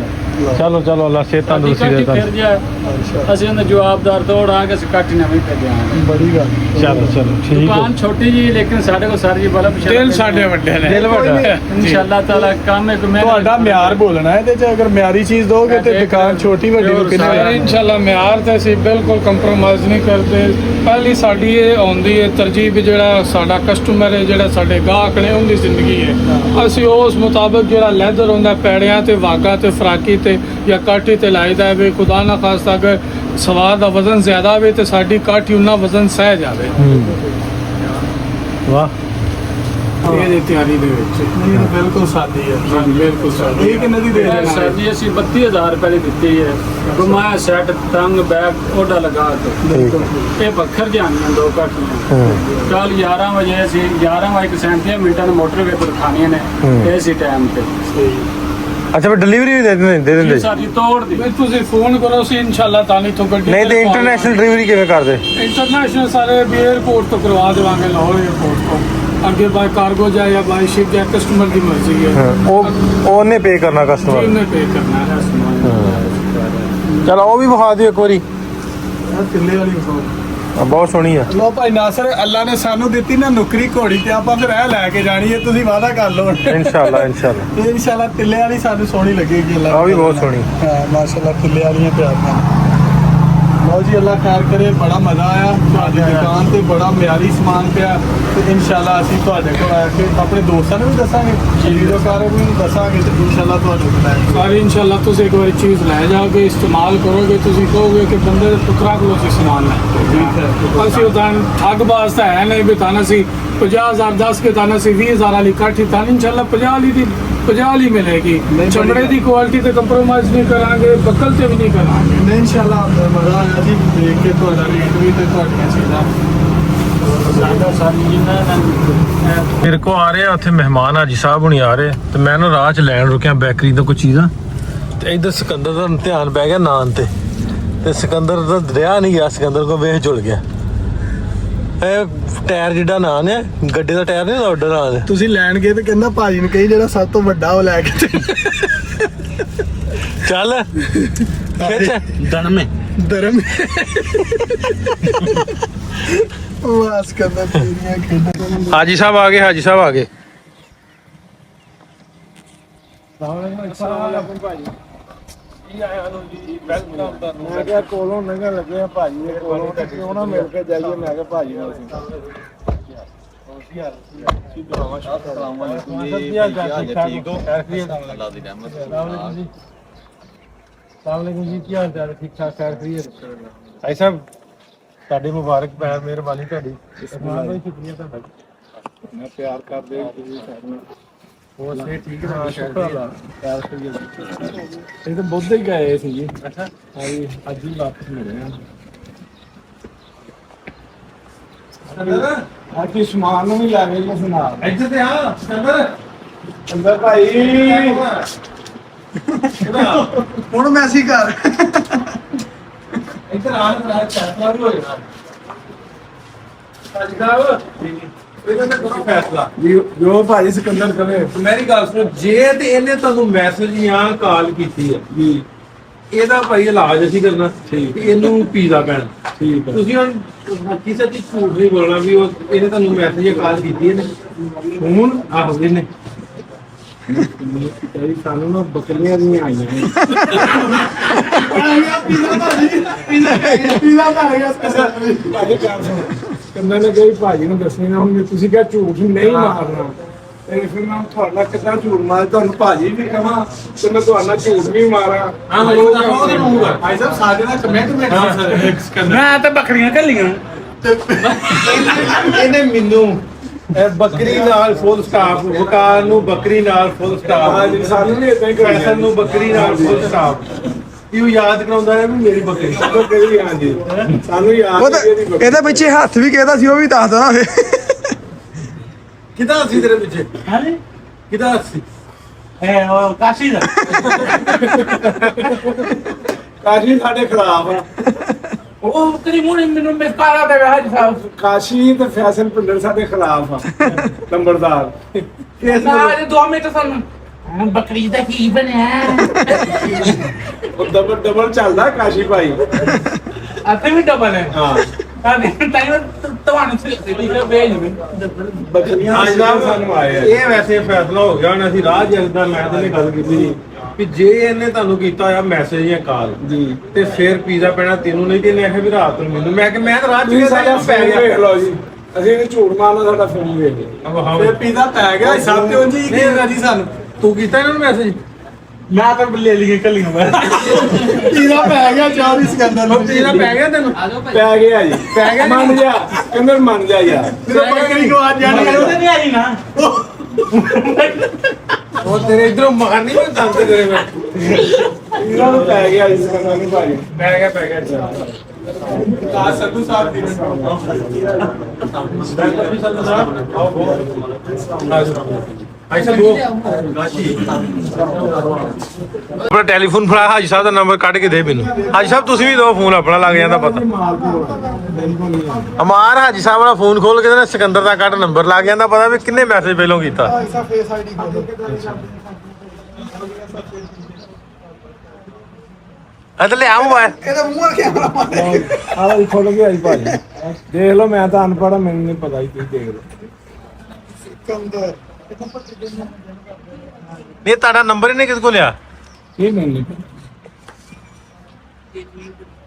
ਚਲੋ ਚਲੋ ਅੱਲਾ ਸਿਹਤ ਸਾਡੀ ਤੰਦਰੁਸਤੀ ਕਾਠੀ ਦੇ ਫਿਰ ਜਾਏ ਅਸੀਂ ਉਹਦਾ ਜਵਾਬਦਾਰ ਤੋੜਾਂਗੇ ਅਸੀਂ ਕਾਠੀ ਨਵੀਂ ਭੇਜਾਂਗੇ ਬੜੀ ਗੱਲ ਚਲੋ ਚਲੋ ਠੀਕ ਹੈ ਦੁਕਾਨ ਛੋਟੀ ਜੀ ਲੇਕਿਨ ਸਾਡੇ ਕੋਲ ਸਰ ਜੀ ਬੜਾ ਦਿਲ ਸਾਡੇ ਵੱਡੇ ਨੇ ਦਿਲ ਵੱਡਾ ਇਨਸ਼ਾਅੱਲਾ ਤਾਲਾ ਕੰਮ ਇੱਕ ਮੈਂ ਤੁਹਾਡਾ ਮਿਆਰ ਬੋਲਣਾ ਇਹਦੇ ਚ ਅਗਰ ਮਿਆਰੀ ਚੀਜ਼ ਦੋਗੇ ਤੇ ਦੁਕਾਨ ਛੋਟੀ ਵੱਡੀ ਨੂੰ ਕਿੰਨੇ ਸਾਰੇ ਇਨਸ਼ਾਅੱਲਾ ਮਿਆਰ ਤੇ ਅਸੀਂ ਬਿਲਕੁਲ ਕੰਪਰੋਮਾਈਜ਼ ਨਹੀਂ ਕਰਦੇ ਪਹਿਲੀ ਸਾਡੀ ਇਹ ਆਉਂਦੀ ਹੈ ਤਰਜੀਹ ਵੀ ਜਿਹੜਾ ਸਾਡਾ ਕਸਟਮਰ ਹੈ ਜਿਹੜਾ ਸਾਡੇ ਗਾਹਕ ਨੇ ਉਹਦੀ ਜ਼ਿੰਦਗੀ ਹੈ ਅਸੀਂ ਉਸ ਮੁਤਾਬਕ ਜਿਹੜਾ ਲੈਦਰ ਹੁੰਦਾ ਪੈੜਿਆਂ ਤੇ ਵਾਗਾ ਤੇ ਫਰਾਕੀ ਤੇ ਜਾਂ ਕਾਠੀ ਤੇ ਲਾਈਦਾ ਹੈ ਵੀ ਖੁਦਾ ਨਾ ਖਾਸਤਾ ਅਗਰ ਸਵਾਦ ਦਾ ਵਜ਼ਨ ਜ਼ਿਆਦਾ ਹੋਵੇ ਤੇ ਸਾਡੀ ਕਾਠੀ ਉਹਨਾਂ ਵਜ਼ਨ ਸਹਿ ਜਾਵੇ ਵਾਹ ਇਹਦੀ ਤਿਆਰੀ ਦੇ ਵਿੱਚ ਨਹੀਂ ਬਿਲਕੁਲ ਸਾਦੀ ਹੈ ਬਿਲਕੁਲ ਸਾਡੀ ਇਹ ਕਿੰਨੇ ਦੀ ਦੇ ਰਹੇ ਸਰ ਜੀ ਅਸੀਂ 32000 ਰੁਪਏ ਦੀ ਦਿੱਤੀ ਹੈ ਘੁਮਾਇਆ ਸੈੱਟ ਤੰਗ ਬੈਗ ਓਡਾ ਲਗਾ ਕੇ ਇਹ ਵੱਖਰ ਜਾਣੀਆਂ ਦੋ ਕਾਠੀਆਂ ਕੱਲ 11 ਵਜੇ ਅਸੀਂ 11:37 ਨੂੰ ਮੋਟਰਵੇ ਪਰ ਖਾਣੀਆਂ ਨੇ ਇਹ ਸੀ ਟਾਈਮ ਤੇ ਅੱਛਾ ਫਿਰ ਡਿਲੀਵਰੀ ਵੀ ਦੇ ਦਿੰਦੇ ਸਰ ਜੀ ਤੋੜ ਦੀ ਵੀ ਤੁਸੀਂ ਫੋਨ ਕਰੋ ਸੀ ਇਨਸ਼ਾਅੱਲਾ ਤਾਨੀ ਤੋਂ ਗੱਡੀ ਨਹੀਂ ਤੇ ਇੰਟਰਨੈਸ਼ਨਲ ਡਿਲੀਵਰੀ ਕਿਵੇਂ ਕਰਦੇ ਇੰਟਰਨੈਸ਼ਨਲ ਸਾਰੇ ਵੀ 에ਅਰਪੋਰਟ ਤੋਂ ਕਰਵਾ ਦੇਵਾਂਗੇ ਲਾਹੌਰ 에ਅਰਪੋਰਟ ਤੋਂ ਅੱਗੇ ਬਾਈ ਕਾਰਗੋ ਜਾਏ ਜਾਂ ਬਾਈ ਸ਼ਿਪ ਜਾਏ ਕਸਟਮਰ ਦੀ ਮਰਜ਼ੀ ਹੈ ਉਹ ਉਹਨੇ ਪੇ ਕਰਨਾ ਜੀ ਕਸਟਮਰ ਉਹਨੇ ਪੇ ਕਰਨਾ ਹੈ ਸਮਾਨ ਚਲੋ ਉਹ ਵੀ ਵਿਖਾ ਦਿਓ ਇੱਕ ਵਾਰੀ ਕਿੱਲੇ ਵਾਲੀ ਸੋ ਬਹੁਤ ਸੋਹਣੀ ਆ ਲੋ ਭਾਈ ਨਾਸਰ ਅੱਲਾ ਨੇ ਸਾਨੂੰ ਦਿੱਤੀ ਨਾ ਨੁਕਰੀ ਘੋੜੀ ਤੇ ਆਪਾਂ ਫਿਰ ਇਹ ਲੈ ਕੇ ਜਾਣੀ ਹੈ ਤੁਸੀਂ ਵਾਅਦਾ ਕਰ ਲਓ ਇਨਸ਼ਾਅੱਲਾ ਇਨਸ਼ਾਅੱਲਾ ਇਹ ਇਨਸ਼ਾਅੱਲਾ ਤਿੱਲੇ ਵਾਲੀ ਸਾਨੂੰ ਸੋਹਣੀ ਲੱਗੇਗੀ ਅੱਲਾ ਆ ਵੀ ਬਹੁਤ ਸੋਹਣੀ ਹਾਂ ਮਾਸ਼ਾਅੱਲਾ ਤਿੱਲੇ ਵਾਲੀਆਂ ਪਿਆਰੀਆਂ ਲਓ ਜੀ ਅੱਲਾ ਖੈਰ ਕਰੇ ਬੜਾ ਮਜ਼ਾ ਆਇਆ ਤੁਹਾਡੀ ਦੁਕਾਨ ਤੇ ਬੜਾ ਮਿਆਰੀ ਸਮਾਨ ਪਿਆ ਤੇ ਇਨਸ਼ਾਅੱਲਾ ਅਸੀਂ ਤੁਹਾਡੇ ਕੋਲ ਆ ਕੇ ਆਪਣੇ ਦੋਸਤਾਂ ਨੂੰ ਵੀ ਦੱਸਾਂਗੇ ਵੀਡੀਓਕਾਰਾਂ ਨੂੰ ਵੀ ਦੱਸਾਂਗੇ ਤੇ ਇਨਸ਼ਾਅੱਲਾ ਤੁਹਾਡੇ ਕੋਲ ਆਏ ਸਾਰੀ ਇਨਸ਼ਾਅੱਲਾ ਤੁਸੀਂ ਇੱਕ ਵਾਰੀ ਚੀਜ਼ ਲੈ ਜਾਓਗੇ ਇਸਤੇਮਾਲ ਕਰੋਗੇ ਤੁਸੀਂ ਕਹੋਗੇ ਕਿ ਬੰਦੇ ਦੇ ਟੁਕਰਾ ਕੋਲੋਂ ਅਸੀਂ ਸਮਾਨ ਲੈ ਠੀਕ ਹੈ ਅਸੀਂ ਉਦਾਂ ਠੱਗਬਾਜ਼ ਤਾਂ ਹੈ ਨਹੀਂ ਵੀ ਤਾਂ ਅਸੀਂ 50000 10 ਕੇ ਤਾਂ ਅਸੀਂ 20000 ਵਾਲੀ ਕਾਠੀ ਤਾਂ ਇਨਸ਼ਾਅੱਲਾ 50 ਵਾਲੀ ਦੀ 50 ਵਾਲੀ ਮਿਲੇਗੀ ਚਮੜੇ ਦੀ ਕੁਆਲਿਟੀ ਤੇ ਕੰਪਰੋਮਾਈਜ਼ ਨਹੀਂ ਕਰਾਂਗੇ ਬੱਕਲ ਤੇ ਵੀ ਨਹੀਂ ਕਰਾਂਗੇ ਨਹੀਂ ਇਨਸ਼ਾਅੱਲਾ ਮਜ਼ਾ ਆਇਆ ਜੀ ਦੇਖ ਕੇ ਤੁਹਾਡਾ ਰੇਟ ਵੀ ਤੇ ਤੁਹਾਡੀਆਂ ਚੀਜ਼ਾਂ ਮੇਰੇ ਕੋ ਆ ਰਹੇ ਆ ਉੱਥੇ ਮਹਿਮਾਨ ਹਾਜੀ ਸਾਹਿਬ ਹੁਣੀ ਆ ਰਹੇ ਤੇ ਮੈਂ ਨਾ ਰਾਹ 'ਚ ਲੈਣ ਰੁਕਿਆ ਬੇਕਰੀ ਤੋਂ ਕੁਝ ਚੀਜ਼ਾਂ ਤੇ ਇੱਧਰ ਸਿਕੰਦਰ ਦਾ ਧਿਆਨ ਪੈ ਗਿਆ ਨਾਨ ਤੇ ਸਿਕੰਦਰ ਦਾ ਦਰਿਆ ਨਹੀਂ ਗਿਆ ਸਿਕੰਦਰ ਕੋ ਵੇਖ ਝੁਲ ਗਿਆ ਇਹ ਟਾਇਰ ਜਿੱਡਾ ਨਾਨ ਹੈ ਗੱਡੇ ਦਾ ਟਾਇਰ ਨਹੀਂ ਵੱਡਾ ਨਾਨ ਹੈ ਤੁਸੀਂ ਲੈਣ ਗਏ ਤੇ ਕਹਿੰਦਾ ਭਾਜੀ ਨੂੰ ਕਹੀ ਜਿਹੜਾ ਸਭ ਤੋਂ ਵੱਡਾ ਉਹ ਲੈ ਕੇ ਚੱਲ ਖਿੱਚ ਦਣਮੇ ਧਰਮ ਵਾਸ ਕਰਦਾ ਤੇਰੀਆਂ ਖੇਡਾਂ ਹਾਜੀ ਸਾਹਿਬ ਆ ਗਏ ਹਾਜੀ ਸਾਹਿਬ ਆ ਗਏ ਮੈਂ ਕਿਹਾ ਕੋਲੋਂ ਲੰਘਣ ਲੱਗੇ ਆ ਭਾਜੀ ਦੇ ਕੋਲੋਂ ਤੇ ਕਿਉਂ ਨਾ ਮਿਲ ਕੇ ਜਾਈਏ ਮੈਂ ਕਿਹਾ ਭਾਜੀ ਨਾਲ ਜੀ ਕੀ ਹਾਲ ਚਾਲ ਠੀਕ ਠਾਕ ਖੈਰ ਖਰੀਅਤ ਭਾਈ ਸਾਹਿਬ ਤੁਹਾਡੀ ਮੁਬਾਰਕ ਮਿਹਰਬਾਨੀ ਤੁਹਾਡੀ ਸ਼ੁਕਰੀਆ ਤੁਹਾਡਾ ਮੈਂ ਪਿਆਰ ਕਰਦੇ ਤੁਸੀਂ ਸਾਨੂੰ ਹੋਰ ਸੇ ਠੀਕ ਨਾ ਸ਼ੁਕਰ ਇਹ ਤਾਂ ਬੁੱਧ ਹੀ ਗਏ ਸੀ ਜੀ ਅੱਛਾ ਹਾਂਜੀ ਅੱਜ ਹੀ ਵਾਪਸ ਮਿਲੇ ਆ ਅੱਜ ਸਮਾਨ ਨੂੰ ਵੀ ਲੈ ਗਏ ਜੀ ਨਾਲ ਇੱਧਰ ਤੇ ਆ ਸਿਕੰਦਰ ਅੰਦਰ ਭਾਈ ਹੁਣ ਮੈਸੀ ਕਰ ਇੱਧਰ ਆ ਨਾ ਫੈਸਲਾ ਵੀ ਹੋ ਜਾਣਾ ਅੱਜ ਦਾ ਇਹਦਾ ਤਾਂ ਕੋਈ ਫੈਸਲਾ ਜੋ ਭਾਜੀ ਸਿਕੰਦਰ ਕਰੇ ਮੇਰੀ ਗੱਲ ਸੁਣੋ ਜੇ ਤੇ ਇਹਨੇ ਤੁਹਾਨੂੰ ਮੈਸੇਜ ਜਾਂ ਕਾਲ ਕੀਤੀ ਹੈ ਜੀ ਇਹਦਾ ਭਾਈ ਇਲਾਜ ਅਸੀਂ ਕਰਨਾ ਠੀਕ। ਇਹਨੂੰ ਪੀਜ਼ਾ ਪੈਣਾ ਠੀਕ ਹੈ ਤੁਸੀਂ ਹੁਣ ਕਿਸੇ ਦੀ ਝੂਠ ਨਹੀਂ ਬੋਲਣਾ ਵੀ ਉਹ ਇਹਨੇ ਤੁਹਾਨੂੰ ਮੈਸੇਜ ਜਾਂ ਕਾਲ ਕੀਤੀ ਇਹਨੇ ਫੋਨ ਆਹੋ ਇਹਨੇ ਸਾਨੂੰ ਨਾ ਬੱਕਰੀਆਂ ਦੀਆਂ ਆਈਆਂ ਕਹਿੰਦਾ ਨੇ ਕਹੀ ਭਾਜੀ ਨੂੰ ਦੱਸਣੀ ਨਾ ਹੁਣ ਤੁਸੀਂ ਕਿਹਾ ਝੂਠ ਨਹੀਂ ਮਾਰਨਾ ਤੇ ਫਿਰ ਮੈਂ ਤੁਹਾਡਾ ਕਿੱਦਾਂ ਝੂਠ ਮਾਰ ਤੁਹਾਨੂੰ ਭਾਜੀ ਵੀ ਕਹਾਂ ਤੇ ਮੈਂ ਤੁਹਾਡਾ ਝੂਠ ਵੀ ਮਾਰਾਂ ਭਾਈ ਸਾਹਿਬ ਸਾਡੇ ਨਾਲ ਕਮੈਂਟ ਮੈਂ ਤਾਂ ਬੱਕਰੀਆਂ ਘੱਲੀਆਂ ਇਹਨੇ ਮੈਨੂੰ ਬੱਕਰੀ ਨਾਲ ਫੁੱਲ ਸਟਾਪ ਵਕਾਰ ਨੂੰ ਬੱਕਰੀ ਨਾਲ ਫੁੱਲ ਸਟਾਪ ਸਾਨੂੰ ਨਹੀਂ ਇਦਾਂ ਹੀ ਫੈਸ਼ਨ ਨੂੰ ਬੱਕਰੀ ਨਾਲ ਫੁੱਲ ਸਟਾਪ ਇਹ ਯਾਦ ਕਰਾਉਂਦਾ ਹੈ ਵੀ ਮੇਰੀ ਬੱਕਰੀ ਕਰੀ ਹਾਂਜੀ ਸਾਨੂੰ ਯਾਦ ਉਹ ਤਾਂ ਇਹਦੇ ਪਿੱਛੇ ਹੱਥ ਵੀ ਕਿਹਦਾ ਸੀ ਉਹ ਵੀ ਦੱਸ ਦੋ ਕਿਹਦਾ ਸੀ ਤੇਰੇ ਪਿੱਛੇ ਹਾਂਜੀ ਕਿਹਦਾ ਸੀ ਇਹ ਉਹ ਕਾਸ਼ੀ ਦਾ ਕਾਸ਼ੀ ਸਾਡੇ ਖਿਲਾਫ ਆ ਉਹ ਕਦੀ ਮੂੰਹ ਮੈਨੂੰ ਮਿਸਕਾਰਾ ਦੇਵੇ ਹਾਜੀ ਸਾਹਿਬ ਕਾਸ਼ੀ ਤੇ ਫੈਸ਼ਨ ਭਿੰਦਰ ਸਾਡੇ ਖਿਲਾਫ ਆ ਨੰਬਰਦਾਰ ਨਾ ਅੱਜ 2 ਮਿੰਟ ਸਾਨੂੰ ਬੱਕਰੀ ਦਾ ਕੀ ਬਣਿਆ ਉਹ ਡਬਲ ਚੱਲਦਾ ਕਾਸ਼ੀ ਭਾਈ ਅਤੇ ਵੀ ਡਬਲ ਹੈ ਹਾਂ ਤੁਹਾਨੂੰ ਸਿੱਧੀ ਭੇਜ ਬੱਕਰੀਆਂ ਅੱਜ ਦਾ ਇਹ ਵੈਸੇ ਫੈਸਲਾ ਹੋ ਗਿਆ ਹੁਣ ਅਸੀਂ ਰਾਹ ਜਲਦਾ ਮੈਂ ਤੇ ਗੱਲ ਕੀਤੀ ਸੀ ਵੀ ਜੇ ਇਹਨੇ ਤੁਹਾਨੂੰ ਕੀਤਾ ਆ ਮੈਸੇਜ ਜਾਂ ਕਾਲ ਜੀ ਤੇ ਫਿਰ ਪੀਜ਼ਾ ਪੈਣਾ ਤੈਨੂੰ ਨਹੀਂ ਤੇ ਇਹਨੇ ਆਖਿਆ ਵੀ ਰਾਤ ਨੂੰ ਮੈਨੂੰ ਮੈਂ ਕਿ ਮੈਂ ਤਾਂ ਰਾਹ ਚ ਤੁਸੀਂ ਸਾਡਾ ਪੈ ਗਿਆ ਵੇਖ ਲਓ ਜੀ ਅਸੀਂ ਨਹੀਂ ਝੂਠ ਮਾਰਨਾ ਸਾਡਾ ਫੋਨ ਵੇਖ ਲਿਆ ਤੇ ਪੀਜ਼ਾ ਪੈ ਗਿਆ ਸਭ ਤੇ ਉਂਝ ਹੀ ਕਿਹਾ ਜੀ ਸਾਨੂੰ ਤੂੰ ਕੀਤਾ ਇਹਨਾਂ ਨੂੰ ਮੈਸੇਜ ਮੈਂ ਤਾਂ ਲੈ ਲਈ ਕੱਲੀ ਨੂੰ ਪੀਜ਼ਾ ਪੈ ਗਿਆ ਚਾਰ ਹੀ ਸਿਕੰਦਰ ਨੂੰ ਪੀਜ਼ਾ ਪੈ ਗਿਆ ਤੈਨੂੰ ਪੈ ਗਿਆ ਜੀ ਪੈ ਗਿਆ ਮੰਨ ਜਾ ਕਹਿੰਦੇ ਮੰਨ ਜਾ ਯਾਰ ਜਦੋਂ ਬੱਕਰੀ ਕੋ ਆ ਜਾਣੀ ਉਹਦੇ ਨਹੀਂ ਆਈ ਨਾ ਉਹ ਤੇਰੇ ਇਧਰੋਂ ਮਾਰਨੀ ਮੈਂ ਦੰਦ ਤੇਰੇ ਮੈਂ ਪੀਜ਼ਾ ਨੂੰ ਪੈ ਗਿਆ ਜੀ ਸਿਕੰਦਰ ਨੂੰ ਭਾਈ ਪੈ ਗਿਆ ਆ ਸੰਧੂ ਸਾਹਿਬ ਦੀ ਐਸਾ ਦੋ ਆਪਣਾ ਟੈਲੀਫੋਨ ਫੜਾ ਹਾਜੀ ਸਾਹਿਬ ਦਾ ਨੰਬਰ ਕੱਢ ਕੇ ਦੇ ਮੈਨੂੰ ਹਾਜੀ ਸਾਹਿਬ ਤੁਸੀਂ ਵੀ ਦਿਓ ਫੋਨ ਆਪਣਾ ਲੱਗ ਜਾਂਦਾ ਪਤਾ ਅਮਾਰ ਹਾਜੀ ਸਾਹਿਬ ਦਾ ਫੋਨ ਖੋਲ ਕੇ ਨਾ ਸਿਕੰਦਰ ਦਾ ਕੱਢ ਨੰਬਰ ਲੱਗ ਜਾਂਦਾ ਪਤਾ ਵੀ ਕਿੰਨੇ ਮੈਸੇਜ ਪਹਿਲੋਂ ਕੀਤਾ ਅਦਲੇ ਲਿਆ ਮੋਬਾਈਲ ਇਹਦਾ ਮੂੰਹ ਕੈਮਰਾ ਮਾਰੇ ਆਹ ਵੀ ਖੁੱਲ ਗਿਆ ਜੀ ਭਾਜੀ ਦੇਖ ਲਓ ਮੈਂ ਤਾਂ ਅਨਪੜ੍ਹ ਮੈਨੂੰ ਨਹੀਂ ਪਤਾ ਜੀ ਤੁਸੀਂ ਦੇਖ ਲਓ ਸਿਕੰਦਰ ਨਹੀਂ ਤੁਹਾਡਾ ਨੰਬਰ ਇਹਨੇ ਕਿਸ ਕੋ ਲਿਆ ਇਹ ਮੈਨੂੰ ਨਹੀਂ ਪਤਾ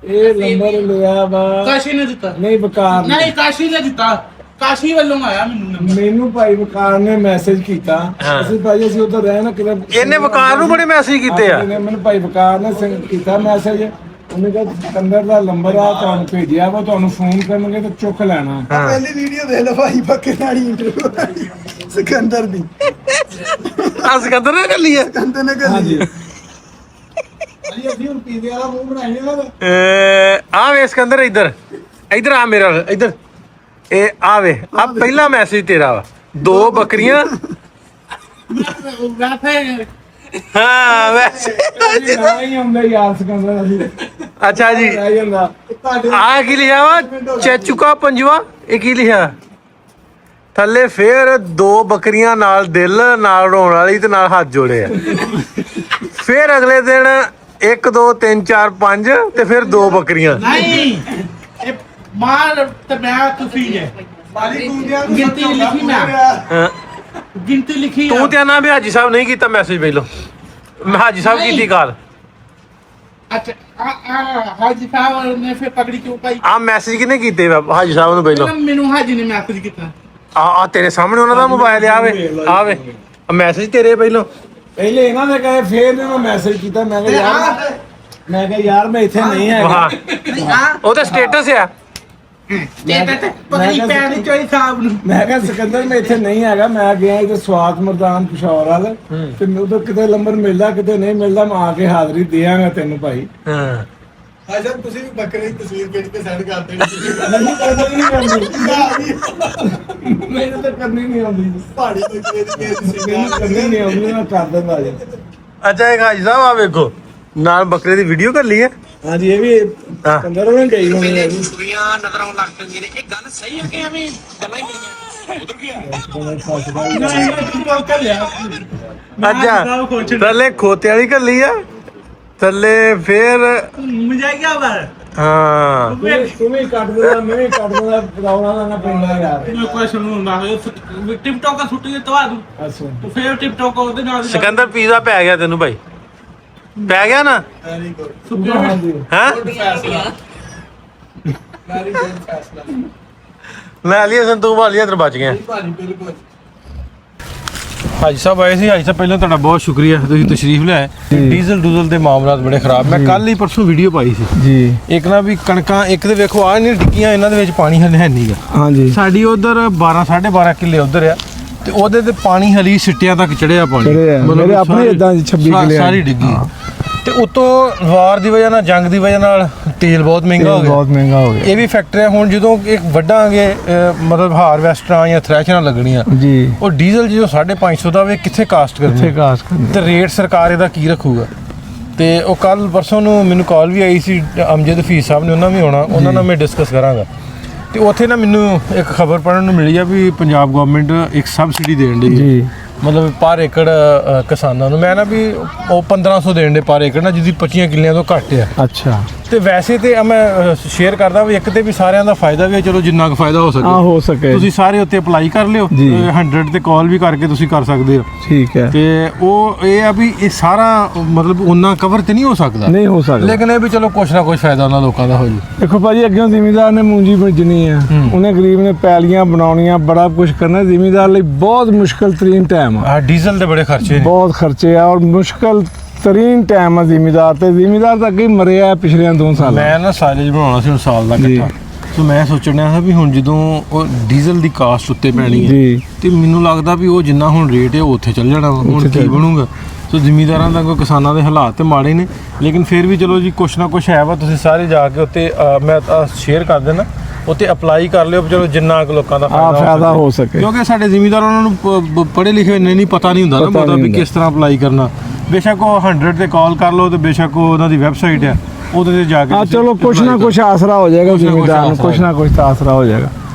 ਇਹ ਨੰਬਰ ਲਿਆ ਵਾ ਕਾਸ਼ੀ ਨੇ ਦਿੱਤਾ ਨਹੀਂ ਬਕਾਰ ਨੇ। ਨਹੀਂ ਕਾਸ਼ੀ ਨੇ ਦਿੱਤਾ ਕਾਸ਼ੀ ਵੱਲੋਂ ਆਇਆ ਮੈਨੂੰ ਨੰਬਰ ਮੈਨੂੰ ਭਾਈ ਬਕਾਰ ਨੇ ਮੈਸੇਜ ਕੀਤਾ ਅਸੀਂ ਭਾਈ ਅਸੀਂ ਉਧਰ ਰਹਿ ਨਾ ਕਿਤੇ ਇਹਨੇ ਵਕਾਰ ਨੂੰ ਬੜੇ ਮੈਸੇਜ ਕੀਤੇ ਆ ਮੈਨੂੰ ਭਾਈ ਬਕਾਰ ਨੇ ਕੀਤਾ ਮੈਸੇਜ ਉਹਨੇ ਕਿਹਾ ਸਿਕੰਦਰ ਦਾ ਨੰਬਰ ਆ ਤੁਹਾਨੂੰ ਭੇਜਿਆ ਵਾ ਤੁਹਾਨੂੰ ਫੋਨ ਕਰਨਗੇ ਤੇ ਚੁੱਕ ਲੈਣਾ ਪਹਿਲੀ ਵੀਡੀਓ ਦੇਖ ਲਓ ਭਾਈ ਬੱਕਰੀ ਵਾਲੀ ਇੰਟਰਵਿਊ ਸਿਕੰਦਰ ਦੀ ਆ ਸਿਕੰਦਰ ਨੇ ਕਰ ਲਿਆ ਸਿਕੰਦਰ ਨੇ ਕਰ ਹਾਂਜੀ ਲਈ ਅਸੀਂ ਹੁਣ ਪੀਜ਼ੇ ਵਾਲਾ ਮੂੰਹ ਬਣਾਈ ਨਾ ਆ ਵੇ ਸਿਕੰਦਰ ਇੱਧਰ ਆ ਮੇਰਾ ਇੱਧਰ ਇਹ ਆ ਵੇ ਆ ਪਹਿਲਾ ਮੈਸੇਜ ਤੇਰਾ ਵਾ 2 ਬੱਕਰੀਆਂ ਵੈਸੇ ਹਾਂ ਵੈਸੇ ਨਹੀਂ ਹੁੰਦਾ ਯਾਰ ਸਿਕੰਦਰ ਅਸੀਂ ਅੱਛਾ ਜੀ ਰਹਿ ਜਾਂਦਾ ਆ ਕੀ ਲਿਖਿਆ ਵਾ ਚੈਚੂਕਾ ਪੰਜਵਾ ਇਹ ਕੀ ਲਿਖਿਆ ਥੱਲੇ ਫੇਰ 2 ਬੱਕਰੀਆਂ ਨਾਲ ਦਿਲ ਨਾਲ ਰੋਣ ਵਾਲੀ ਤੇ ਨਾਲ ਹੱਥ ਜੋੜੇ ਆ ਫੇਰ ਅਗਲੇ ਦਿਨ 1 2 3 4 5 ਤੇ ਫਿਰ 2 ਬੱਕਰੀਆਂ ਨਹੀਂ ਇਹ ਮਾਰ ਤੇ ਮੈਂ ਤੁਸੀਂ ਜੇ ਬਾਲੀ ਗੁੰਦਿਆਂ ਗਿਣਤੀ ਲਿਖੀ ਮੈਂ ਹਾਂ। ਗਿਣਤੀ ਲਿਖੀ ਆ। ਤੂੰ ਤੇ ਨਾ ਵੀ ਹਾਜੀ ਸਾਹਿਬ ਨਹੀਂ ਕੀਤਾ ਮੈਸੇਜ ਪਹਿਲੋਂ ਮੈਂ ਹਾਜੀ ਸਾਹਿਬ ਕੀਤੀ ਕਾਲ ਅੱਛਾ ਹਾਜੀ ਸਾਹਿਬ ਨੇ ਫਿਰ ਪਕੜੀ ਕਿਉਂ ਪਾਈ ਆ ਮੈਸੇਜ ਕਿਹਨੇ ਕੀਤੇ ਵਾ ਹਾਜੀ ਸਾਹਿਬ ਨੂੰ ਪਹਿਲੋਂ ਮੈਨੂੰ ਹਾਜੀ ਨੇ ਮੈਸੇਜ ਕੀਤਾ ਆ ਤੇਰੇ ਸਾਹਮਣੇ ਉਹਨਾਂ ਦਾ ਮੋਬਾਈਲ ਆਵੇ ਮੈਸੇਜ ਤੇਰੇ ਪਹਿਲੋਂ ਪਹਿਲੇ ਇਹਨਾਂ ਨੇ ਕਹੇ ਫੇਰ ਨੇ ਮੈਸੇਜ ਕੀਤਾ ਮੈਂ ਕਿਹਾ ਯਾਰ ਮੈਂ ਇੱਥੇ ਨਹੀਂ ਹੈਗਾ ਹਾਂ ਉਹ ਤਾਂ ਸਟੇਟਸ ਆ ਪਕੜੀ ਪੈਣੀ ਚੋਈ ਸਾਹਿਬ ਨੂੰ ਮੈਂ ਕਿਹਾ ਸਿਕੰਦਰ ਮੈਂ ਇੱਥੇ ਨਹੀਂ ਹੈਗਾ ਮੈਂ ਗਿਆ ਇੱਥੇ ਸਵਾਤ ਮਰਦਾਨ ਪਿਸ਼ੌਰ ਵਾਲ ਤੇ ਮੈਨੂੰ ਤਾਂ ਕਿਤੇ ਨੰਬਰ ਮਿਲਦਾ ਕਿਤੇ ਨਹੀਂ ਮਿਲਦਾ ਮੈਂ ਆ ਕੇ ਹਾਜ਼ਰੀ ਦੇਵਾਂਗਾ ਤੈਨੂੰ ਭਾਈ ਹਾਂ ਭਾਈ ਸਾਹਿਬ ਤੁਸੀਂ ਵੀ ਬੱਕਰੀ ਦੀ ਤਸਵੀਰ ਖਿੱਚ ਕੇ ਸੈਂਡ ਕਰ ਦੇਣੀ ਨਹੀਂ ਕਰਨੀ ਨਹੀਂ ਆਉਂਦੀ ਮੈਨੂੰ ਤਾਂ ਕਰਨੀ ਨਹੀਂ ਆਉਂਦੀ ਪਹਾੜੀ ਬੱਕਰੀ ਦੀ ਮੈਨੂੰ ਕਰਨੀ ਨਹੀਂ ਆਉਂਦੀ ਮੈਂ ਕਰ ਦਿੰਦਾ ਜੀ ਅੱਛਾ ਇੱਕ ਹਾਜੀ ਸਾਹਿਬ ਆ ਵੇਖੋ ਨਾਲ ਬੱਕਰੇ ਦੀ ਵੀਡੀਓ ਕਰ ਲਈ ਹੈ ਹਾਂਜੀ ਇਹ ਵੀ ਕੰਦਰ ਉਹਨੇ ਗਈ ਹੋਣੀ ਹੈ ਜੀ ਅੱਛਾ ਥੱਲੇ ਖੋਤੇ ਵਾਲੀ ਕਰ ਲਈ ਆ ਥੱਲੇ ਫੇਰ ਮਜ਼ਾ ਗਿਆ ਵਾ ਹਾਂ ਤੂੰ ਵੀ ਕੱਟ ਦੇਣਾ ਮੈਂ ਵੀ ਕੱਟ ਦੇਣਾ ਪਰਾਉਣਾ ਨਾ ਪੈਂਦਾ ਯਾਰ ਮੈਂ ਕੁਐਸਚਨ ਨੂੰ ਨਾ ਟਿਕਟੌਕ ਦਾ ਸੁੱਟੀ ਤਵਾ ਦੂੰ ਅੱਛਾ ਤੇ ਫਿਰ ਟਿਕਟੌਕ ਉਹਦੇ ਨਾਲ ਸਿਕੰਦਰ ਪੀਜ਼ਾ ਪੈ ਗਿਆ ਤੈਨੂੰ ਭਾਈ ਪੈ ਗਿਆ ਨਾ ਹਾਂਜੀ ਹੈ ਲੈ ਲਿਆ ਸੰਤੂ ਵਾਲੀਆ ਤਰ ਬਚ ਗਿਆ ਹਾਜੀ ਸਾਹਿਬ ਆਏ ਸੀ ਹਾਜੀ ਸਾਹਿਬ ਪਹਿਲਾਂ ਤੁਹਾਡਾ ਬਹੁਤ ਸ਼ੁਕਰੀਆ ਤੁਸੀਂ ਤਸ਼ਰੀਫ ਲਿਆਏ ਡੀਜ਼ਲ ਡੂਜ਼ਲ ਦੇ ਮਾਮਲਾਤ ਬੜੇ ਖਰਾਬ ਮੈਂ ਕੱਲ ਹੀ ਪਰਸੋਂ ਵੀਡੀਓ ਪਾਈ ਸੀ ਜੀ ਇੱਕ ਨਾ ਵੀ ਕਣਕਾਂ ਇੱਕ ਦੇ ਵੇਖੋ ਆ ਨਹੀਂ ਡਿੱਗੀਆਂ ਇਹਨਾਂ ਦੇ ਵਿੱਚ ਪਾਣੀ ਹਲੇ ਹੈ ਨਹੀਂਗਾ ਹਾਂਜੀ ਸਾਡੀ ਉਧਰ 12 12.5 ਕਿੱਲੇ ਉਧਰ ਆ ਤੇ ਉਹਦੇ ਤੇ ਪਾਣੀ ਹਲੀ ਸਿੱਟਿਆਂ ਤੱਕ ਚੜਿਆ ਪਾਣੀ ਮੇਰੇ ਆਪਣੇ ਇਦਾਂ 26 ਕਿੱਲੇ ਸਾਰੀ ਡਿੱਗੀ ਤੇ ਉਤੋਂ ਵਾਰ ਦੀ ਵਜ੍ਹਾ ਨਾਲ ਜੰਗ ਦੀ ਵਜ੍ਹਾ ਨਾਲ ਤੇਲ ਬਹੁਤ ਮਹਿੰਗਾ ਹੋ ਗਿਆ ਬਹੁਤ ਮਹਿੰਗਾ ਹੋ ਗਿਆ ਇਹ ਵੀ ਫੈਕਟਰੀ ਹੁਣ ਜਦੋਂ ਇੱਕ ਵੱਢਾਂਗੇ ਮਤਲਬ ਹਾਰਵੈਸਟਰਾਂ ਜਾਂ ਥ੍ਰੈਸ਼ਰਾਂ ਲੱਗਣੀਆਂ ਜੀ ਉਹ ਡੀਜ਼ਲ ਜਦੋਂ 550 ਦਾ ਵੇ ਕਿੱਥੇ ਕਾਸਟ ਕਰਨੀ ਇੱਥੇ ਕਾਸ ਤੇ ਰੇਟ ਸਰਕਾਰ ਇਹਦਾ ਕੀ ਰੱਖੂਗਾ ਤੇ ਉਹ ਕੱਲ ਪਰਸੋਂ ਨੂੰ ਮੈਨੂੰ ਕਾਲ ਵੀ ਆਈ ਸੀ ਅਮਜਦ ਹਫੀਜ਼ ਸਾਹਿਬ ਨੇ ਉਹਨਾਂ ਵੀ ਆਉਣਾ ਉਹਨਾਂ ਨਾਲ ਮੈਂ ਡਿਸਕਸ ਕਰਾਂਗਾ ਤੇ ਉੱਥੇ ਨਾ ਮੈਨੂੰ ਇੱਕ ਖਬਰ ਪੜ੍ਹਨ ਨੂੰ ਮਿਲੀ ਆ ਵੀ ਪੰਜਾਬ ਗਵਰਨਮੈਂਟ ਇੱਕ ਸਬਸਿਡੀ ਦੇਣ ਦੀ ਜੀ ਮਤਲਬ ਪਰ ਏਕੜ ਕਿਸਾਨਾਂ ਨੂੰ ਮੈਂ ਨਾ ਵੀ ਉਹ 1500 ਦੇਣ ਦੇ ਪਰ ਏਕੜ ਨਾ ਜਿਹਦੀ 25 ਕਿੱਲਿਆਂ ਤੋਂ ਘੱਟ ਆ। ਅੱਛਾ ਤੇ ਵੈਸੇ ਤੇ ਮੈਂ ਸ਼ੇਅਰ ਕਰਦਾ ਵੀ ਇੱਕ ਤੇ ਵੀ ਸਾਰਿਆਂ ਦਾ ਫਾਇਦਾ ਵੀ ਹੈ, ਚਲੋ ਜਿੰਨਾ ਕੁ ਫਾਇਦਾ ਹੋ ਸਕੇ ਹੋ ਸਕੇ ਤੁਸੀਂ ਸਾਰੇ ਉੱਤੇ ਅਪਲਾਈ ਕਰ ਲਿਓ। 100 ਤੇ ਕਾਲ ਵੀ ਕਰਕੇ ਤੁਸੀਂ ਕਰ ਸਕਦੇ ਹੋ। ਠੀਕ ਹੈ ਤੇ ਉਹ ਇਹ ਆ ਵੀ ਇਹ ਸਾਰਾ ਮਤਲਬ ਉਹਨਾਂ ਕਵਰ ਤੇ ਨਹੀਂ ਹੋ ਸਕਦਾ, ਨਹੀਂ ਹੋ ਸਕਦਾ, ਲੇਕਿਨ ਇਹ ਵੀ ਚਲੋ ਕੁਛ ਨਾ ਕੁਛ ਫਾਇਦਾ ਉਹਨਾਂ ਲੋਕਾਂ ਦਾ ਹੋ ਜੀ। ਦੇਖੋ ਭਾਜੀ ਅੱਗੇ ਜ਼ਿਮੀਂਦਾਰ ਨੇ ਮੂੰਜੀ ਬੀਜਣੀ ਆ, ਉਹਨੇ ਗਰੀਬ ਨੇ ਪੈਲੀਆਂ ਬਣਾਉਣੀਆਂ, ਬੜਾ ਕੁਝ ਕਰਨਾ। ਜ਼ਿਮੀਂਦਾਰ ਲਈ ਬਹੁਤ ਮੁਸ਼ਕਲ ਤਰੀਨ ਟਾਈਮ ਆ, ਡੀਜ਼ਲ ਦੇ ਬੜੇ ਖਰਚੇ ਨੇ, ਬਹੁਤ ਖਰਚੇ ਆ ਔਰ ਮੁਸ਼ਕਲ ਤਰੀਨ ਟਾਈਮ ਆ ਜ਼ਿਮੀਂਦਾਰ ਤੇ। ਜ਼ਿਮੀਂਦਾਰ ਤਾਂ ਅੱਗੇ ਹੀ ਮਰਿਆ ਪਿਛਲੇ 2 ਸਾਲ। ਮੈਂ ਨਾ ਸਾਈਲੇਜ ਬਣਾਉਣਾ ਸੀ ਹੁਣ ਸਾਲ ਦਾ ਇਕੱਠਾ, ਸੋ ਮੈਂ ਸੋਚਣਾ ਹੈ ਵੀ ਹੁਣ ਜਦੋਂ ਉਹ ਡੀਜ਼ਲ ਦੀ ਕਾਸਟ ਉੱਤੇ ਪੈਣੀ ਹੈ ਤੇ ਮੈਨੂੰ ਲੱਗਦਾ ਵੀ ਉਹ ਜਿੰਨਾ ਹੁਣ ਰੇਟ ਹੈ ਉਹ ਉੱਥੇ ਚੱਲ ਜਾਣਾ, ਹੁਣ ਕੀ ਬਣੂਗਾ। ਸੋ ਜ਼ਿਮੀਂਦਾਰਾਂ ਦਾ ਕੋਈ ਕਿਸਾਨਾਂ ਦੇ ਹਾਲਾਤ ਤੇ ਮਾੜੇ ਨੇ, ਲੇਕਿਨ ਫਿਰ ਵੀ ਚਲੋ ਜੀ ਕੁਛ ਨਾ ਕੁਛ ਹੈ ਵਾ। ਤੁਸੀਂ ਸਾਰੇ ਜਾ ਕੇ ਉੱਤੇ ਮੈਂ ਸ਼ੇਅਰ ਕਰ ਦੇਣਾ, ਉੱਤੇ ਅਪਲਾਈ ਕਰ ਲਿਓ, ਚਲੋ ਜਿੰਨਾ ਕੁ ਲੋਕਾਂ ਦਾ ਫਾਇਦਾ ਹੋ ਸਕੇ। ਕਿਉਂਕਿ ਸਾਡੇ ਜ਼ਿਮੀਂਦਾਰਾਂ ਨੂੰ ਪੜ੍ਹੇ ਲਿਖੇ ਨਹੀਂ ਪਤਾ ਨਹੀਂ ਹੁੰਦਾ ਨਾ ਮਤਲਬ ਵੀ ਕਿਸ ਤਰ੍ਹਾਂ ਅਪਲਾਈ ਕਰਨਾ। ਬੇਸ਼ੱਕ ਉਹ 100 ਤੇ ਕਾਲ ਕਰ ਲਓ ਤੇ ਬੇਸ਼ੱਕ ਉਹ ਉਹਨਾਂ ਦੀ ਵੈਬਸਾਈਟ ਹੈ ਉਹਦੇ ਤੇ ਜਾ ਕੇ ਚਲੋ ਕੁਛ ਨਾ ਕੁਛ ਆਸਰਾ ਹੋ ਜਾਏਗਾ ਜ਼ਿਮੀਂਦਾਰ ਨੂੰ, ਕੁਛ ਨਾ ਕੁਛ ਤਾਂ ਆਸਰਾ ਹੋ ਜਾਏਗਾ।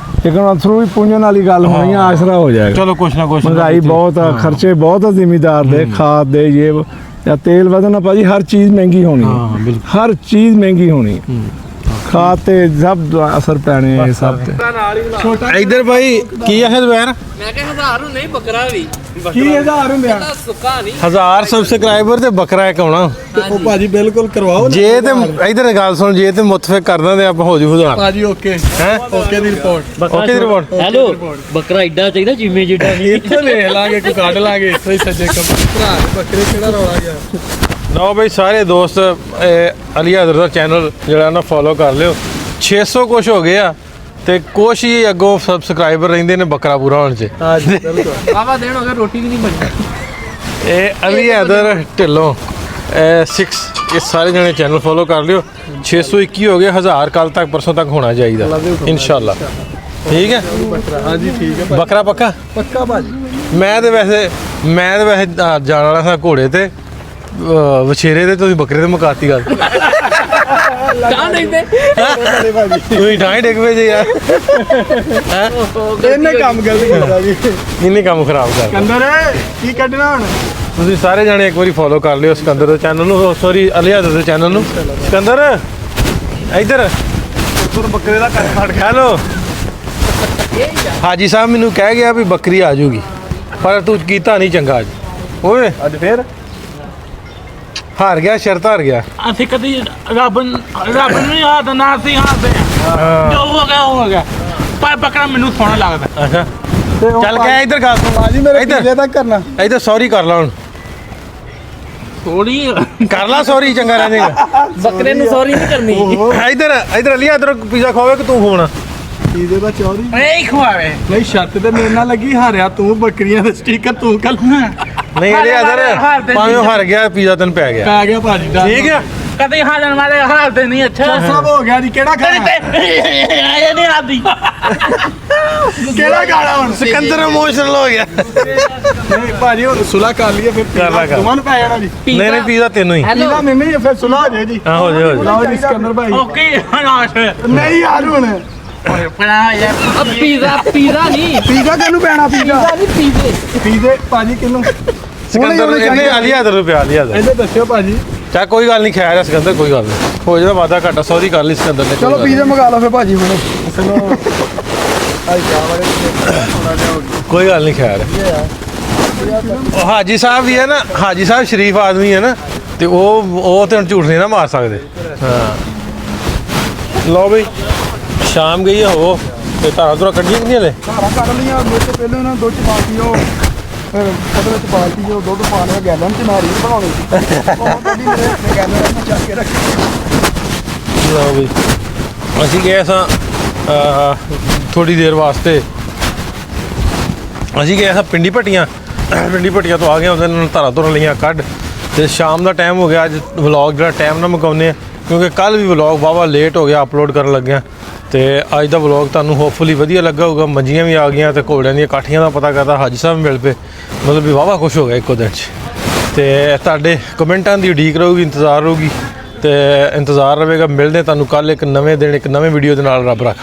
ਲੇਕਿਨ ਅਥਰੂ ਵੀ ਪੁੰਜਣ ਵਾਲੀ ਗੱਲ ਹੋਣੀ ਆ, ਆਸਰਾ ਹੋ ਜਾਏਗਾ। ਚਲੋ ਕੁਛ ਨਾ ਕੁਛ ਮਹਿੰਗਾਈ ਬਹੁਤ ਆ, ਖਰਚੇ ਬਹੁਤ ਆ ਜ਼ਿਮੀਂਦਾਰ ਦੇ, ਖਾਦ ਦੇ ਇਹ ਜਾਂ ਤੇਲ ਵਧਣਾ ਭਾਜੀ, ਹਰ ਚੀਜ਼ ਮਹਿੰਗੀ ਹੋਣੀ ਹੈ, ਹਰ ਚੀਜ਼ ਮਹਿੰਗੀ ਹੋਣੀ ਹੈ, ਖਾਦ ਤੇ ਸਭ ਅਸਰ ਪੈਣੇ ਆ ਸਭ ਤੇ। ਇਧਰ ਭਾਈ ਕੀ ਹੈ ਜ਼ਬੈਰ? ਮੈਂ ਕਿਹਾ 1000 ਨੂੰ ਨਹੀਂ ਬੱਕਰਾ ਵੀ ਕੀ 1000 ਹੁੰਦੇ ਆ? ਸੁੱਕਾ ਨਹੀਂ 1000 ਸਬਸਕ੍ਰਾਈਬਰ ਤੇ ਬੱਕਰਾ ਇੱਕ ਆਉਣਾ। ਉਹ ਭਾਜੀ ਬਿਲਕੁਲ ਕਰਵਾਓ ਜੇ ਤੇ ਇਧਰ ਗੱਲ ਸੁਣ, ਜੇ ਤੇ ਮੁਤਫਿਕ ਕਰਦਾ ਤੇ ਆਪਾਂ ਹੋ ਜੂ 1000 ਭਾਜੀ। ਓਕੇ ਹੈ, ਓਕੇ ਦੀ ਰਿਪੋਰਟ, ਓਕੇ ਦੀ ਰਿਪੋਰਟ। ਹੈਲੋ ਬੱਕਰਾ ਐਡਾ ਚਾਹੀਦਾ ਜਿਵੇਂ ਜਿੱਡਾ ਨਹੀਂ। ਇੱਥੇ ਵੇਖ ਲਾਂਗੇ, ਕੋਈ ਕੱਢ ਲਾਂਗੇ ਇੱਥੋਂ ਹੀ ਸੱਜੇ ਭਰਾ ਬੱਕਰੇ ਕਿਹੜਾ ਰੌਲਾ ਗਿਆ। ਲਓ ਬਈ ਸਾਰੇ ਦੋਸਤ ਅਲੀ ਹੈਦਰ ਦਾ ਚੈਨਲ ਜਿਹੜਾ ਨਾ ਫੋਲੋ ਕਰ ਲਿਓ। 600 ਕੁਛ ਹੋ ਗਏ ਆ ਤੇ ਕੁਛ ਹੀ ਅੱਗੋਂ ਸਬਸਕ੍ਰਾਈਬਰ ਰਹਿੰਦੇ ਨੇ ਬੱਕਰਾ ਪੂਰਾ ਹੋਣ 'ਚ। ਹਾਂਜੀ ਬਿਲਕੁਲ। ਬਾਬਾ ਦੇਣ ਹੋ ਗਿਆ, ਰੋਟੀ ਵੀ ਨਹੀਂ ਬਣੀ। ਇਹ ਅਲੀ ਹੈਦਰ ਢਿੱਲੋਂ 6 ਇਹ ਸਾਰੇ ਜਣੇ ਚੈਨਲ ਫੋਲੋ ਕਰ ਲਿਓ। 621 ਹੋ ਗਏ, 1000 ਕੱਲ ਤੱਕ ਪਰਸੋਂ ਤੱਕ ਹੋਣਾ ਚਾਹੀਦਾ ਇਨਸ਼ਾਅੱਲਾ। ਠੀਕ ਹੈ ਹਾਂਜੀ ਠੀਕ ਹੈ ਬੱਕਰਾ ਪੱਕਾ ਪੱਕਾ ਭਾਜੀ। ਮੈਂ ਤੇ ਵੈਸੇ ਜਾਣ ਵਾਲਾ ਸਾਂ ਘੋੜੇ ਤੇ ਵਛੇਰੇ ਤੇ, ਤੁਸੀਂ ਬੱਕਰੇ ਤੇ ਮੁਕਾਤੀ ਗੱਲ। ਤਾਂ ਨਹੀਂ ਦੇ ਤੁਸੀਂ ਠਾਂ ਡਿੱਗ ਪਏ ਜੀ ਯਾਰ। ਇਹਨੇ ਕੰਮ ਗਲਤ ਕੀਤਾ ਜੀ। ਇਹਨੇ ਕੰਮ ਖਰਾਬ ਕਰ ਦਿੱਤਾ। ਕੰਦਰ ਕੀ ਕੱਢਣਾ ਹੁਣ? ਤੁਸੀਂ ਸਾਰੇ ਜਾਣੇ ਇੱਕ ਵਾਰੀ ਫੋਲੋ ਕਰ ਲਿਓ ਸਿਕੰਦਰ ਦੇ ਚੈਨਲ ਨੂੰ, ਸੌਰੀ ਅਲੀ ਹੈਦਰ ਦੇ ਚੈਨਲ ਨੂੰ। ਸਿਕੰਦਰ ਇੱਧਰ ਬੱਕਰੇ ਦਾ ਕੱਟ ਫੜ। ਹੈਲੋ ਹਾਜੀ ਸਾਹਿਬ ਮੈਨੂੰ ਕਹਿ ਗਿਆ ਵੀ ਬੱਕਰੀ ਆ ਜਾਊਗੀ, ਪਰ ਤੂੰ ਕੀਤਾ ਨਹੀਂ ਚੰਗਾ ਅੱਜ। ਓਏ ਅੱਜ ਫੇਰ ਹਾਰ ਗਿਆ, ਸ਼ਰਤ ਹਾਰ ਗਿਆ। ਅਸੀਂ ਕਦੀ ਰੱਬ ਨੂੰ ਯਾਦ ਨਾ ਸੀ ਹਾਰਦੇ ਆ, ਜੋ ਹੋ ਗਿਆ ਪਰ ਬੱਕਰਾ ਮੈਨੂੰ ਸੋਹਣਾ ਲੱਗਦਾ। ਅੱਛਾ ਚੱਲ ਗਿਆ ਇੱਧਰ ਗੱਲ ਸੁਣ। ਭਾਜੀ ਮੇਰੇ ਇੱਧਰ ਪਿੱਛੇ ਤੱਕ ਕਰਨਾ। ਇੱਧਰ ਸੌਰੀ ਕਰ ਲਾ ਹੁਣ, ਥੋੜੀ ਕਰ ਲਾ ਸੌਰੀ, ਚੰਗਾ ਰਹਿ ਜਾਏਗਾ। ਬੱਕਰੇ ਨੂੰ ਸੌਰੀ ਨਹੀਂ ਕਰਨੀ। ਇੱਧਰ ਅਲੀ ਹੈਦਰ ਪੀਜ਼ਾ ਖਵਾਵੇ ਕਿ ਤੂੰ ਖਵਾਉਣਾ? ਇਹਦੇ ਦਾ ਚੌਰੀ ਨਹੀਂ ਖਵਾਵੇ। ਨਹੀਂ, ਸ਼ਰਤ ਤੇ ਮੇਰੇ ਨਾਲ ਲੱਗੀ, ਹਾਰਿਆ ਤੂੰ, ਬੱਕਰੀਆਂ ਦੇ ਸਟicker ਤੂੰ ਕੱਲ ਨਹੀਂ ਅਲੀ ਹੈਦਰ ਭਾਵੇਂ ਹਾਰ ਗਿਆ, ਪੀਜ਼ਾ ਤੈਨੂੰ ਪੈ ਗਿਆ। ਪੈ ਗਿਆ ਭਾਜੀ ਦਾ। ਠੀਕ ਆ ਕਦੇ ਹਾਰਨ ਵਾਲੇ ਹਾਰਦੇ ਨਹੀਂ। ਅੱਛਾ ਸਭ ਹੋ ਗਿਆ ਜੀ। ਕਿਹੜਾ ਖਾਣਾ? ਇਹ ਨਹੀਂ ਆਦੀ। ਕਿਹੜਾ ਖਾਣਾ ਹੁਣ? ਸਿਕੰਦਰ ਇਮੋਸ਼ਨਲ ਹੋ ਗਿਆ। ਨਹੀਂ ਭਾਜੀ ਹੁਣ ਸੁਲਾ ਕਰ ਲਈਏ ਫਿਰ। ਕਰ ਲਾ, ਕਰ। ਤੁਮਾਂ ਨੂੰ ਪੈ ਜਾਣਾ ਜੀ। ਨਹੀਂ ਨਹੀਂ ਪੀਜ਼ਾ ਤੈਨੂੰ ਹੀ। ਪੀਜ਼ਾ ਮੈਨੂੰ ਹੀ, ਫਿਰ ਸੁਲਾ ਹੋ ਜਾਏ ਜੀ। ਹਾਂ ਹੋ ਜਾ ਹੋ ਜਾ। ਲਓ ਜੀ ਸਿਕੰਦਰ ਭਾਈ। ਓਕੇ ਹਨਾਸ਼ ਨਹੀਂ ਯਾਰ ਹੁਣ ਪਣਾ ਯਾਰ ਪੀਜ਼ਾ ਨਹੀਂ ਪੀਜ਼ਾ ਕਿਹਨੂੰ ਪੈਣਾ? ਪੀਜ਼ਾ ਨਹੀਂ ਪੀਜ਼ੇ ਪੀਜ਼ੇ ਭਾਜੀ ਕਿਹਨੂੰ? ਸਿਕੰਦਰ ਇਹਨੇ ਅਲੀ ਹੈਦਰ ਨੂੰ ਪਿਆ, ਅਲੀ ਹੈਦਰ। ਇਹਦੇ ਦੱਸਿਓ ਭਾਜੀ। ਚਾ ਕੋਈ ਗੱਲ ਨਹੀਂ, ਖੈਰ ਹੈ ਸਿਕੰਦਰ, ਕੋਈ ਗੱਲ ਨਹੀਂ, ਹੋ ਜਾਣਾ ਵਾਦਾ ਘਾਟਾ। ਸੌਰੀ ਕਰ ਲਈ ਸਿਕੰਦਰ ਨੇ। ਚਲੋ ਪੀਜ਼ੇ ਮੰਗਾ ਲਓ ਫਿਰ ਭਾਜੀ ਹੁਣ। ਚਲੋ ਆਈ ਚਾਹ ਵਾਲੇ ਕੋਈ ਗੱਲ ਨਹੀਂ, ਖੈਰ ਹੈ। ਉਹ ਹਾਜੀ ਸਾਹਿਬ ਵੀ ਹੈ ਨਾ, ਹਾਜੀ ਸਾਹਿਬ ਸ਼ਰੀਫ ਆਦਮੀ ਹੈ ਨਾ, ਤੇ ਉਹ ਤੇ ਹੁਣ ਝੂਠ ਨਹੀਂ ਨਾ ਮਾਰ ਸਕਦੇ। ਹਾਂ ਲਓ ਬਈ ਸ਼ਾਮ ਗਈ ਹੋ ਤੇ ਧਾਰਾ ਕੱਢੀਆਂ ਕਿ ਨਹੀਂ ਹਲੇ? ਧਾਰਾਂ ਕੱਢ ਲਈਆਂ। ਦੁੱਧ ਤੋਂ ਪਹਿਲਾਂ ਨਾ ਦੁੱਧ ਚ ਪਾ ਪੀਓ, ਫਿਰ ਉਹਦੇ ਵਿੱਚ ਪਾ ਪੀਓ, ਦੁੱਧ ਪਾ ਲਿਆ ਗੈਲਨ ਚ, ਨਾਰੀ ਬਣਾਉਣੀ ਸੀ। ਉਹ ਕੱਢੀ ਮੇਰੇ ਗੈਲਨ ਨੂੰ ਚੱਕ ਕੇ ਰੱਖੀ। ਲਓ ਬਈ ਅਸੀਂ ਗਏ ਸਾਂ ਥੋੜੀ ਦੇਰ ਵਾਸਤੇ, ਅਸੀਂ ਗਏ ਸਾਂ ਪਿੰਡੀ ਭੱਟੀਆਂ ਤੋਂ ਆ ਗਏ, ਉਹਦੇ ਨਾਲ ਧਾਰਾ ਲਈਆਂ ਕੱਢ ਤੇ ਸ਼ਾਮ ਦਾ ਟਾਈਮ ਹੋ ਗਿਆ। ਅੱਜ ਵਲੌਗ ਜਿਹੜਾ ਟਾਈਮ ਨਾਲ ਮੁਕਾਉਂਦੇ ਆ, ਕਿਉਂਕਿ ਕੱਲ ਵੀ ਵਲੌਗ ਵਾਹਵਾ ਲੇਟ ਹੋ ਗਿਆ ਅਪਲੋਡ ਕਰਨ ਲੱਗਿਆ। ਤੇ ਅੱਜ ਦਾ ਵਲੌਗ ਤੁਹਾਨੂੰ ਹੋਪਫੁਲੀ ਵਧੀਆ ਲੱਗਾ ਹੋਊਗਾ। ਮੰਜੀਆਂ ਵੀ ਆ ਗਈਆਂ ਤੇ ਘੋੜਿਆਂ ਦੀਆਂ ਕਾਠੀਆਂ ਦਾ ਪਤਾ ਕਰਦਾ ਹਾਜੀ ਸਾਹਿਬ ਮਿਲ ਪਏ, ਮਤਲਬ ਵੀ ਵਾਹਵਾ ਖੁਸ਼ ਹੋ ਗਿਆ ਇੱਕੋ ਦਿਨ 'ਚ। ਤੇ ਤੁਹਾਡੇ ਕਮੈਂਟਾਂ ਦੀ ਉਡੀਕ ਰਹੂਗੀ, ਇੰਤਜ਼ਾਰ ਰਹੂਗੀ ਤੇ ਇੰਤਜ਼ਾਰ ਰਹੇਗਾ। ਮਿਲਦੇ ਤੁਹਾਨੂੰ ਕੱਲ ਇੱਕ ਨਵੇਂ ਦਿਨ ਇੱਕ ਨਵੇਂ ਵੀਡੀਓ ਦੇ ਨਾਲ। ਰੱਬ ਰੱਖ।